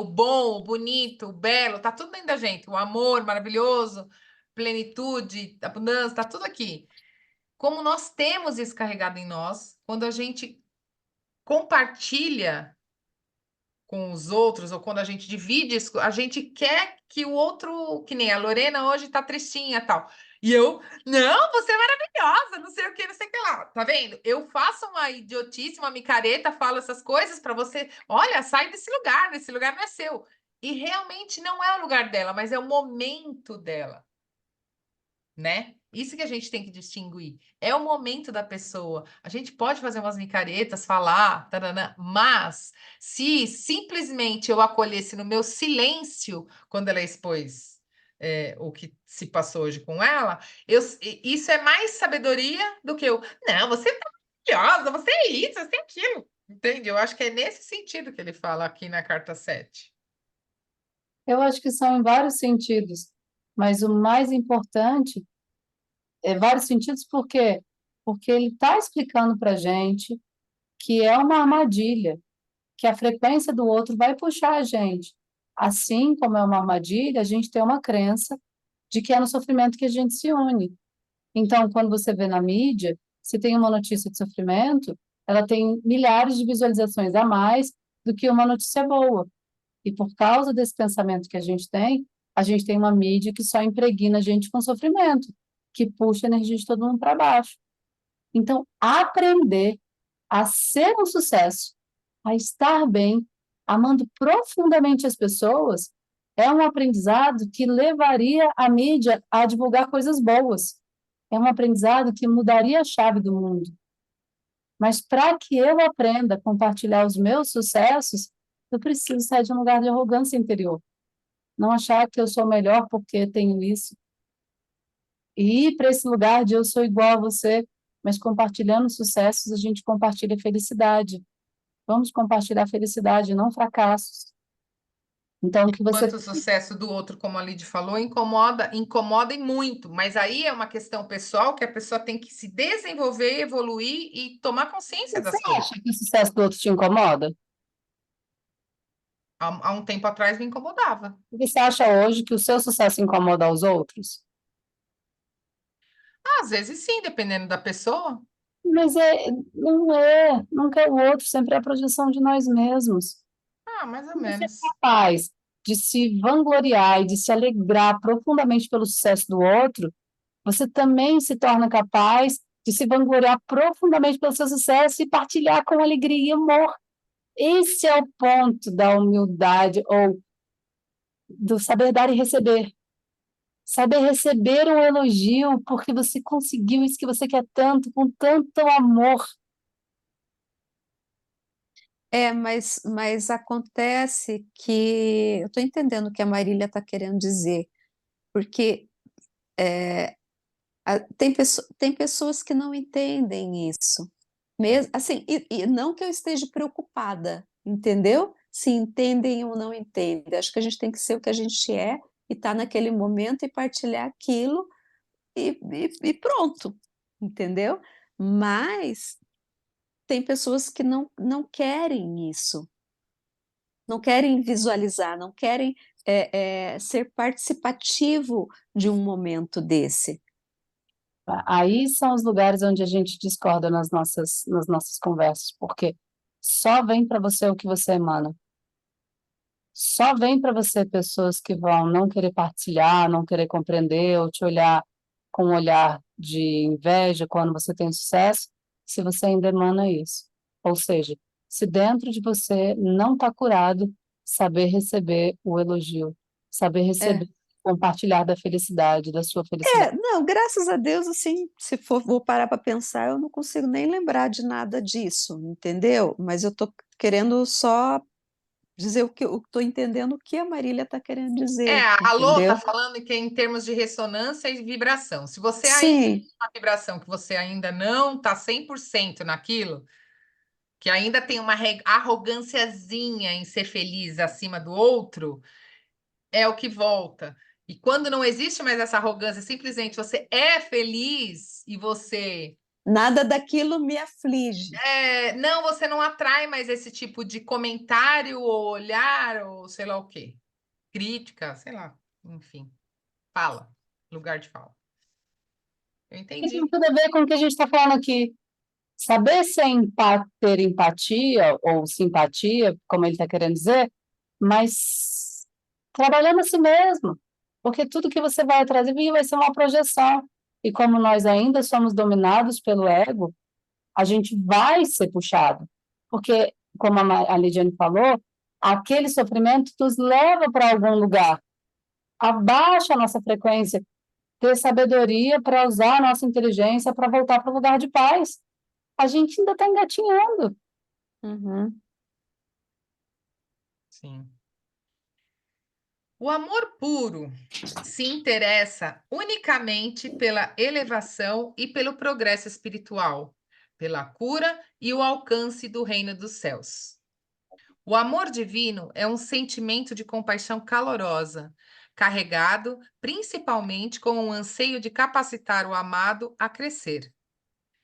bom, o bonito, o belo, tá tudo dentro da gente. O amor maravilhoso, plenitude, abundância, tá tudo aqui. Como nós temos isso carregado em nós, quando a gente compartilha com os outros, ou quando a gente divide isso, a gente quer que o outro, que nem a Lorena hoje tá tristinha, tal. E eu, não, você é maravilhosa, não sei o que, não sei o que lá. Tá vendo? Eu faço uma idiotice, uma micareta, falo essas coisas para você. Olha, sai desse lugar não é seu. E realmente não é o lugar dela, mas é o momento dela, né? Isso que a gente tem que distinguir. É o momento da pessoa. A gente pode fazer umas micaretas, falar, taranã, mas se simplesmente eu acolhesse no meu silêncio quando ela expôs o que se passou hoje com ela, isso é mais sabedoria do que eu. Não, você é maravilhosa, você é isso, você é aquilo. Entende? Eu acho que é nesse sentido que ele fala aqui na carta 7. Eu acho que são em vários sentidos, mas o mais importante é vários sentidos, por quê? Porque ele está explicando para a gente que é uma armadilha, que a frequência do outro vai puxar a gente. Assim como é uma armadilha, a gente tem uma crença de que é no sofrimento que a gente se une. Então, quando você vê na mídia, se tem uma notícia de sofrimento, ela tem milhares de visualizações a mais do que uma notícia boa. E por causa desse pensamento que a gente tem uma mídia que só impregna a gente com sofrimento, que puxa a energia de todo mundo para baixo. Então, aprender a ser um sucesso, a estar bem, amando profundamente as pessoas, é um aprendizado que levaria a mídia a divulgar coisas boas. É um aprendizado que mudaria a chave do mundo. Mas para que eu aprenda a compartilhar os meus sucessos, eu preciso sair de um lugar de arrogância interior. Não achar que eu sou melhor porque tenho isso. E ir para esse lugar de eu sou igual a você, mas compartilhando sucessos, a gente compartilha felicidade. Vamos compartilhar felicidade, não fracassos. Então, o que você Enquanto o sucesso do outro, como a Lidy falou, incomoda e muito, mas aí é uma questão pessoal que a pessoa tem que se desenvolver, evoluir e tomar consciência você das coisas. acha que o sucesso do outro te incomoda? Há um tempo atrás me incomodava. Você acha hoje que o seu sucesso incomoda os outros? Às vezes sim, dependendo da pessoa. Mas nunca é o outro, sempre é a projeção de nós mesmos. Mais ou Se você é menos. capaz de se vangloriar e de se alegrar profundamente pelo sucesso do outro, você também se torna capaz de se vangloriar profundamente pelo seu sucesso e partilhar com alegria e amor. Esse é o ponto da humildade ou do saber dar e receber. Saber receber um elogio porque você conseguiu isso que você quer tanto, com tanto amor. Mas acontece que eu estou entendendo o que a Marília está querendo dizer, porque tem pessoas que não entendem isso. Mesmo, assim, e não que eu esteja preocupada, entendeu? Se entendem ou não entendem. Acho que a gente tem que ser o que a gente é e estar naquele momento e partilhar aquilo e pronto, entendeu? Mas tem pessoas que não querem isso, não querem visualizar, não querem ser participativo de um momento desse. Aí são os lugares onde a gente discorda nas nossas conversas, porque só vem para você o que você emana. Só vem para você pessoas que vão não querer partilhar, não querer compreender, ou te olhar com um olhar de inveja quando você tem sucesso, se você ainda emana isso. Ou seja, se dentro de você não está curado, saber receber o elogio, saber É. receber, compartilhar da felicidade, da sua felicidade. Não, graças a Deus, assim, se for, vou parar para pensar, eu não consigo nem lembrar de nada disso, entendeu? Mas eu estou querendo só dizer o que eu estou entendendo o que a Marília está querendo dizer, A Lô está entendeu? falando que é em termos de ressonância e vibração. Se você ainda tem Sim, uma vibração que você ainda não está 100% naquilo, que ainda tem uma arrogânciazinha em ser feliz acima do outro, é o que volta. E quando não existe mais essa arrogância, simplesmente você é feliz e você nada daquilo me aflige. não, você não atrai mais esse tipo de comentário ou olhar ou sei lá o quê. Crítica, sei lá, enfim. Fala, lugar de fala. Eu E tem entendi. tudo a ver com o que a gente está falando aqui. Saber ter empatia ou simpatia, como ele está querendo dizer, mas trabalhando a si mesmo. Porque tudo que você vai atrás de mim vai ser uma projeção. E como nós ainda somos dominados pelo ego, a gente vai ser puxado. Porque, como a Lidiane falou, aquele sofrimento nos leva para algum lugar. Abaixa a nossa frequência, ter sabedoria para usar a nossa inteligência para voltar para o lugar de paz. A gente ainda está engatinhando. Uhum. Sim. O amor puro se interessa unicamente pela elevação e pelo progresso espiritual, pela cura e o alcance do reino dos céus. O amor divino é um sentimento de compaixão calorosa, carregado principalmente com o anseio de capacitar o amado a crescer,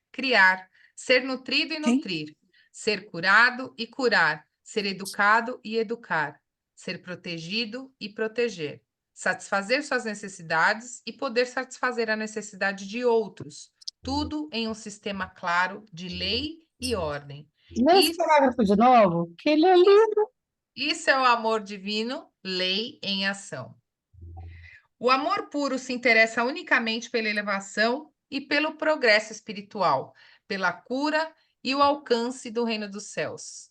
criar, ser nutrido e nutrir, ser curado e curar, ser educado e educar, ser protegido e proteger, satisfazer suas necessidades e poder satisfazer a necessidade de outros, tudo em um sistema claro de lei e ordem. Lê esse Isso, parágrafo de novo, que ele é lindo. isso é o amor divino, lei em ação. O amor puro se interessa unicamente pela elevação e pelo progresso espiritual, pela cura e o alcance do reino dos céus.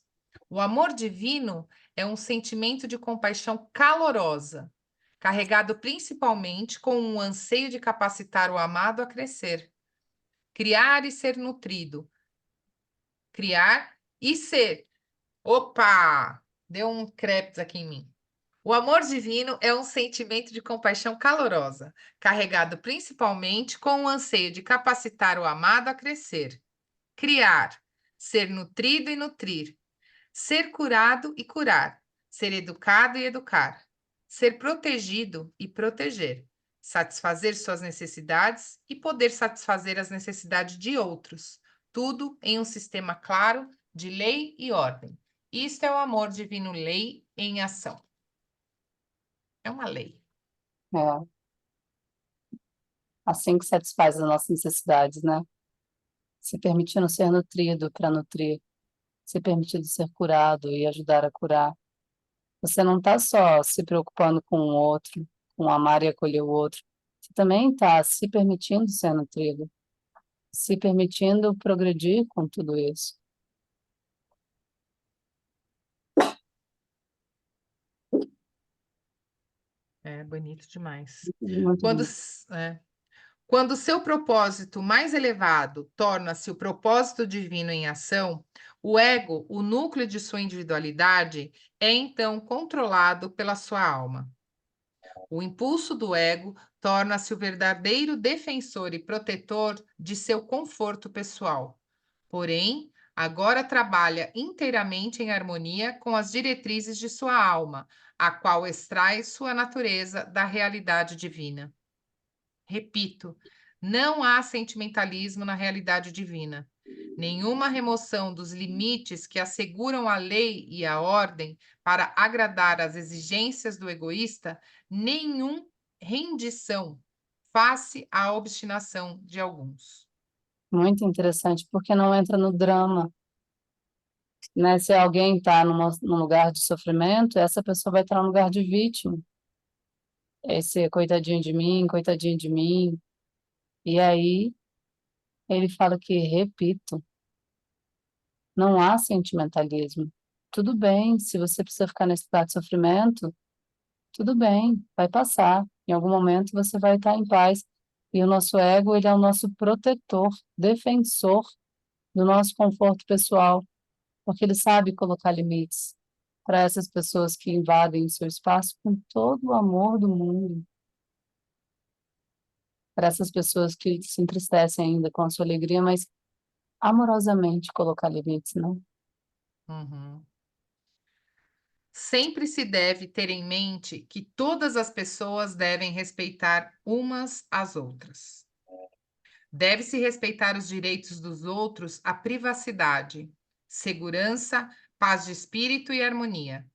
O amor divino é um sentimento de compaixão calorosa, carregado principalmente com um anseio de capacitar o amado a crescer, criar e ser nutrido, criar e ser. Opa! Deu um crepe aqui em mim. O amor divino é um sentimento de compaixão calorosa, carregado principalmente com o anseio de capacitar o amado a crescer, criar, ser nutrido e nutrir, ser curado e curar, ser educado e educar, ser protegido e proteger, satisfazer suas necessidades e poder satisfazer as necessidades de outros, tudo em um sistema claro de lei e ordem. Isto é o amor divino, lei em ação. É uma lei. É, assim que satisfaz as nossas necessidades, né? Se permitindo ser nutrido para nutrir, se permitindo ser curado e ajudar a curar. Você não está só se preocupando com o outro, com amar e acolher o outro. Você também está se permitindo ser nutrido, se permitindo progredir com tudo isso. É bonito demais. Muito Quando, bom. quando o seu propósito mais elevado torna-se o propósito divino em ação, o ego, o núcleo de sua individualidade, é então controlado pela sua alma. O impulso do ego torna-se o verdadeiro defensor e protetor de seu conforto pessoal. Porém, agora trabalha inteiramente em harmonia com as diretrizes de sua alma, a qual extrai sua natureza da realidade divina. Repito, não há sentimentalismo na realidade divina. Nenhuma remoção dos limites que asseguram a lei e a ordem para agradar às exigências do egoísta, nenhum rendição face à obstinação de alguns. Muito interessante, porque não entra no drama, né? Se alguém está num lugar de sofrimento, essa pessoa vai estar num lugar de vítima. Esse coitadinho de mim, coitadinho de mim. E aí ele fala que, repito, não há sentimentalismo. Tudo bem, se você precisa ficar nesse lugar de sofrimento, tudo bem, vai passar. Em algum momento você vai estar em paz. E o nosso ego, ele é o nosso protetor, defensor do nosso conforto pessoal, porque ele sabe colocar limites para essas pessoas que invadem o seu espaço com todo o amor do mundo, para essas pessoas que se entristecem ainda com a sua alegria, mas amorosamente colocar limites, não? Uhum. Sempre se deve ter em mente que todas as pessoas devem respeitar umas às outras. Deve-se respeitar os direitos dos outros à privacidade, segurança, paz de espírito e harmonia.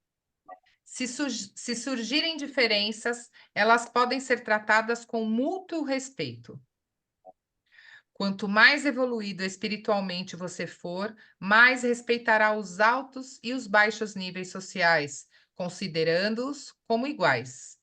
Se surgirem diferenças, elas podem ser tratadas com mútuo respeito. Quanto mais evoluído espiritualmente você for, mais respeitará os altos e os baixos níveis sociais, considerando-os como iguais.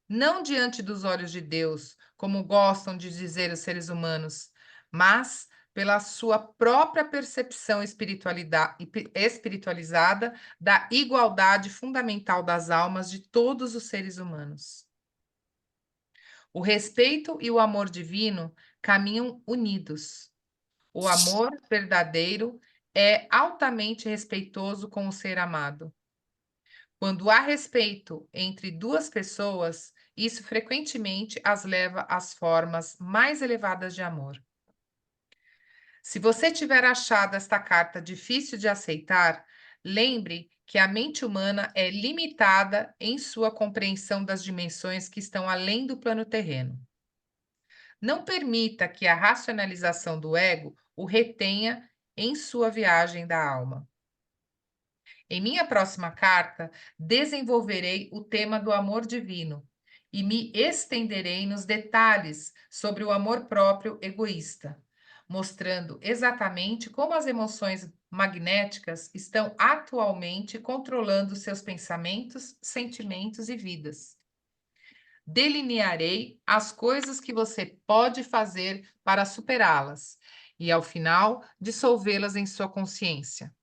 Não diante dos olhos de Deus, como gostam de dizer os seres humanos, mas pela sua própria percepção espiritualizada da igualdade fundamental das almas de todos os seres humanos. O respeito e o amor divino caminham unidos. O amor verdadeiro é altamente respeitoso com o ser amado. Quando há respeito entre duas pessoas, isso frequentemente as leva às formas mais elevadas de amor. Se você tiver achado esta carta difícil de aceitar, Lembre que a mente humana é limitada em sua compreensão das dimensões que estão além do plano terreno. Não permita que a racionalização do ego o retenha em sua viagem da alma. Em minha próxima carta, desenvolverei o tema do amor divino e me estenderei nos detalhes sobre o amor próprio egoísta, mostrando exatamente como as emoções magnéticas estão atualmente controlando seus pensamentos, sentimentos e vidas. Delinearei as coisas que você pode fazer para superá-las e, ao final, dissolvê-las em sua consciência.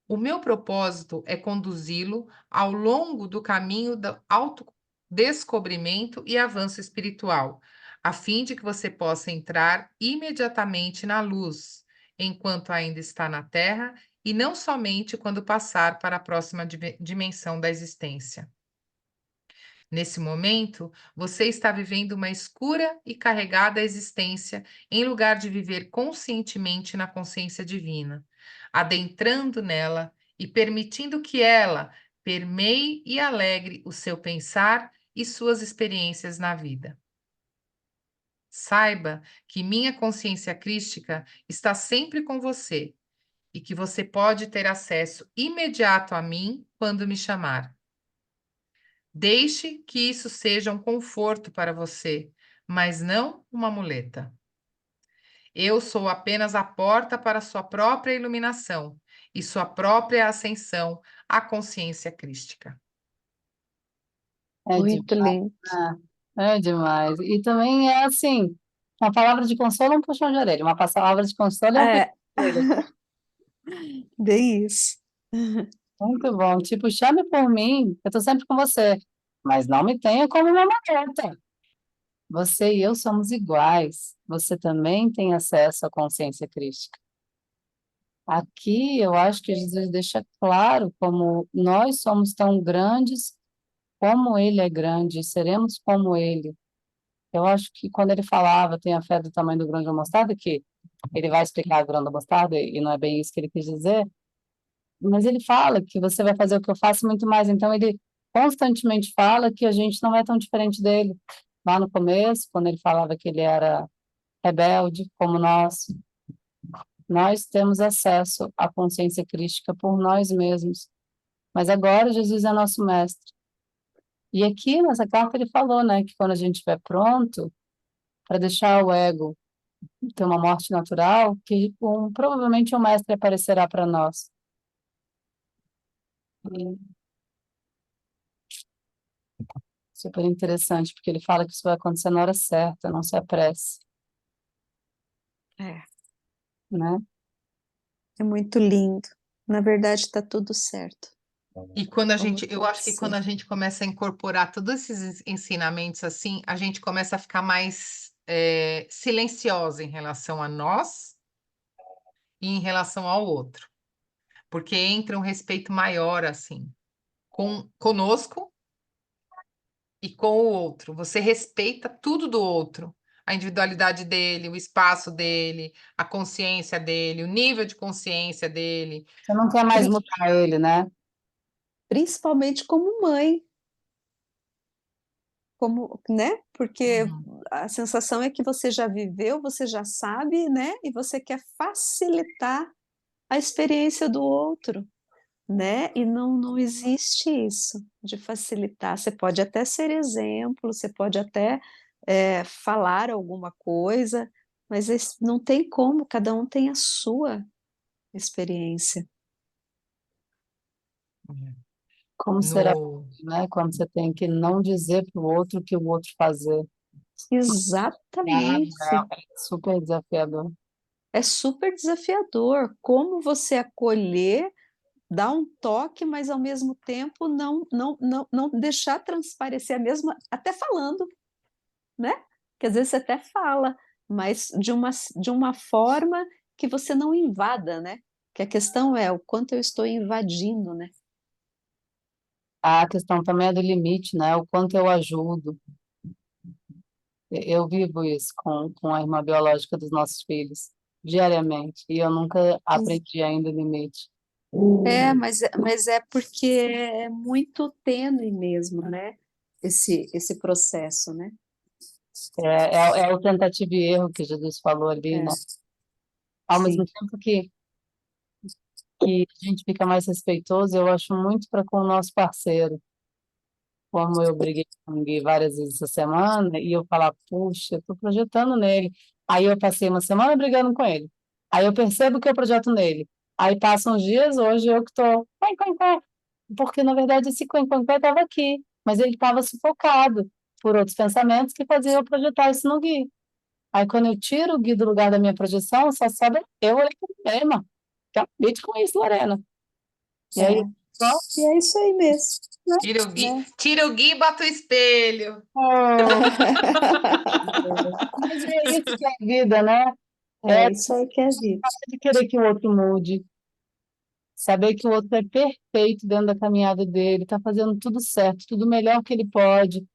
O meu propósito é conduzi-lo ao longo do caminho do autodescobrimento e avanço espiritual, a fim de que você possa entrar imediatamente na luz, enquanto ainda está na Terra, e não somente quando passar para a próxima dimensão da existência. Nesse momento, você está vivendo uma escura e carregada existência em lugar de viver conscientemente na consciência divina, adentrando nela e permitindo que ela permeie e alegre o seu pensar e suas experiências na vida. Saiba que minha consciência crística está sempre com você e que você pode ter acesso imediato a mim quando me chamar. Deixe que isso seja um conforto para você, mas não uma muleta. Eu sou apenas a porta para sua própria iluminação e sua própria ascensão à consciência crística. É Muito demais, lindo. né? É demais. E também é assim, uma palavra de consolo é um puxão de orelha, uma palavra de consolo é um puxão É, de orelha. bem isso. Muito bom. Tipo, chame por mim, eu tô sempre com você, mas não me tenha como uma muleta. Você e eu somos iguais. Você também tem acesso à consciência crística. Aqui eu acho que Jesus deixa claro como nós somos tão grandes como ele é grande, e seremos como ele. Eu acho que quando ele falava, tenha fé do tamanho do grão de mostarda, que ele vai explicar o grão da mostarda, e não é bem isso que ele quis dizer, mas ele fala que você vai fazer o que eu faço muito mais. Então, ele constantemente fala que a gente não é tão diferente dele. Lá no começo, quando ele falava que ele era rebelde, como nós temos acesso à consciência crística por nós mesmos. Mas agora Jesus é nosso mestre. E aqui nessa carta ele falou, né, que quando a gente estiver pronto para deixar o ego ter uma morte natural, que provavelmente o mestre aparecerá para nós. E super interessante, porque ele fala que isso vai acontecer na hora certa, não se apresse, É, né? é muito lindo. Na verdade, está tudo certo. E quando Como eu tem acho que que ser. quando a gente começa a incorporar todos esses ensinamentos assim, a gente começa a ficar mais silenciosa em relação a nós e em relação ao outro, porque entra um respeito maior assim, conosco e com o outro. Você respeita tudo do outro, a individualidade dele, o espaço dele, a consciência dele, o nível de consciência dele. Você não quer mais Pri- mudar ele, né? Principalmente como mãe, como, né? Porque Uhum. a sensação é que você já viveu, você já sabe, né? E você quer facilitar a experiência do outro, né? E não existe isso de facilitar. Você pode até ser exemplo, você pode até falar alguma coisa, mas não tem como, cada um tem a sua experiência. Como será, No, né? Quando você tem que não dizer para o outro o que o outro fazer. Exatamente. É super desafiador. É super desafiador. Como você acolher, dar um toque, mas ao mesmo tempo não deixar transparecer a mesma, até falando, né? Que às vezes você até fala, mas de uma forma que você não invada, né? Que a questão é o quanto eu estou invadindo, né? A questão também é do limite, né? O quanto eu ajudo. Eu vivo isso com a irmã biológica dos nossos filhos, diariamente, e eu nunca Ex- aprendi ainda o limite. Mas é porque é muito tênue mesmo, né? Esse processo, né? É o tentativa e erro que Jesus falou ali, É, né? Ao mesmo sim, tempo que a gente fica mais respeitoso, eu acho muito para com o nosso parceiro. Como eu briguei com o Gui várias vezes essa semana, e eu falar, puxa, eu estou projetando nele. Aí eu passei uma semana brigando com ele. Aí eu percebo que eu projeto nele. Aí passam os dias, hoje eu que estou, porque na verdade esse estava aqui, mas ele estava sufocado por outros pensamentos que faziam eu projetar isso no Gui. Aí quando eu tiro o Gui do lugar da minha projeção, só sabe eu olhei para ele, mano. Acabei com isso, Lorena. E aí, é. E é isso aí mesmo, né? Tira o Gui e bota o espelho. oh, mas é isso que é a vida, né? É É isso aí que é a vida. de querer que o outro mude, saber que o outro é perfeito dentro da caminhada dele, está fazendo tudo certo, tudo melhor que ele pode,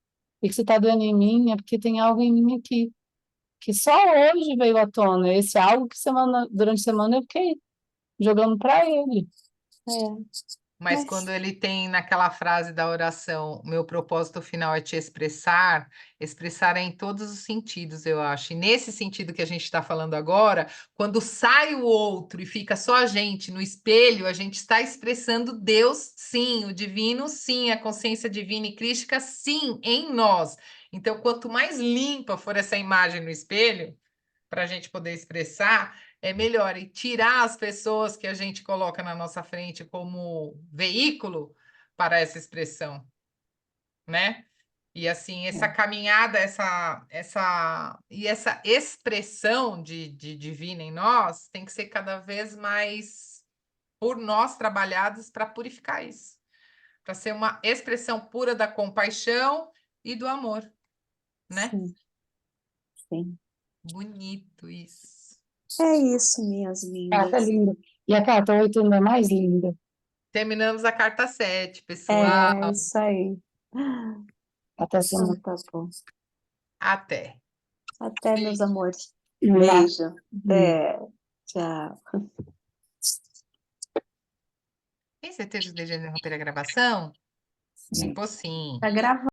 e que você está doendo em mim é porque tem algo em mim aqui, que só hoje veio à tona. Esse algo que durante a semana eu fiquei jogando para ele. É, Mas quando mas ele tem naquela frase da oração, meu propósito final é te expressar, expressar é em todos os sentidos, eu acho. E nesse sentido que a gente está falando agora, quando sai o outro e fica só a gente no espelho, a gente está expressando Deus, sim, o divino, sim, a consciência divina e crística, sim, em nós. Então, quanto mais limpa for essa imagem no espelho, para a gente poder expressar, é melhor. E tirar as pessoas que a gente coloca na nossa frente como veículo para essa expressão, né? E assim, essa caminhada, essa expressão de divina em nós tem que ser cada vez mais por nós trabalhados para purificar isso, para ser uma expressão pura da compaixão e do amor, né? sim, sim. Bonito isso. É isso, minhas Carta lindas. linda. E a carta 8 ainda é mais linda. Terminamos a carta 7, pessoal. É isso aí. Até Então semana. tá bom. Até. Até, meus Beijo. amores. Lá. Beijo. Até. Tchau. Tem certeza de interromper a gravação? Tipo assim. Tá gravando.